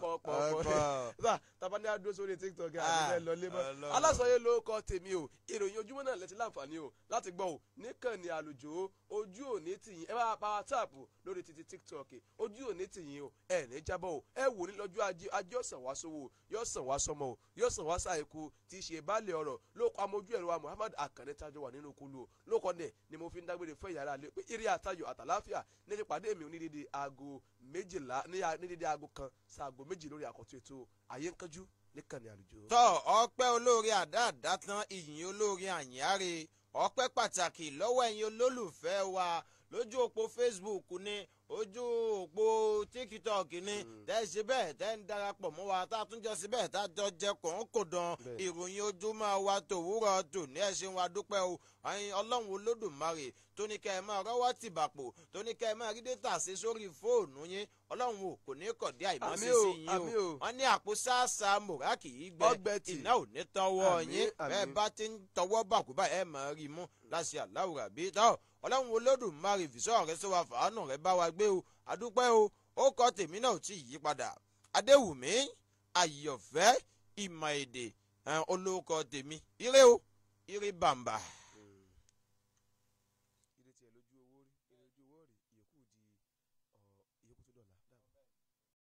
13 14 tabani adó sórí TikTok àti lọ lébọ alásọyé ló kọ tèmi o ìròyìn ojúmọ́ náà lẹ́tí láǹfààní o láti gbọ́ o níkànnì àlùjò ojú òní tìyín ẹ bá pa táàpù lórí títí TikTok ojú òní tìyín o ẹ ní jábọ̀ o ẹ wò ní lọ́jọ́ ajé ọ̀sán wá sówó yóò sàn wá sọmọ o yóò sàn wá sáìkú tí í ṣe baálé ọ̀rọ̀ ló kọ amójú ẹ̀rọ wa Muhammad Akànnì tájọ wà nínú kúlù o ló kọ nẹ̀ ni mo fi ń dágbére fún ìyára lé pé eré àtayọ̀ àtàláfíà ní ìpàdé mi ní dédé aago 12 ní dédé aago 1 sí aago 2 lórí àkọ́tún ètò ayé ń kánjú níkànnì àlùjọ. tọ́ ọpẹ́ olóore àdáàdá tán ìyìn olóore àyànre ọpẹ́ pàtàkì lọ́wọ́ ẹ̀yin olólùfẹ́ wa lójú òpó Facebook ní ojú òpó TikTok ní tẹ́ ṣe bẹ́ẹ̀ tẹ́ ń darapọ̀ mọ́ wa tá a tún jọ sí bẹ́ẹ̀ tá a jọ jẹ kọ̀ọ̀kọ̀dàn ìròyìn ojúmọ́ wa tòwúrọ̀ tòní ẹ ṣeun wa dúpẹ́ o ẹ̀yin ọlọ́run olódùmarè tó ní kẹ́ ẹ máa rọ́wọ́ tìbàpò tó ní kẹ́ ẹ máa rí dẹ́tà sí sórí fóònù yín ọlọ́run o kò ní kọ̀dí àìmọ́sí sí yín o wọ́n ní àpò sáàsà mòrákì yìí gbẹ iná ò ní tọwọ́ yín bẹ́ẹ̀ bá ti ń tọwọ́ bàkúbà ẹ máa rí mú láṣẹ aláwùrà bí tọ́ ọlọ́run olódùmarè fìṣọ́ rẹ sọ wa fàánù rẹ bá wa gbé o adúpẹ́ o ó kọ́ tèmi náà ò tí ì yí padà adéwùmí àyọ̀fẹ́ ìmọ̀ èdè olóòkọ tèmi ire o ire bàǹbà.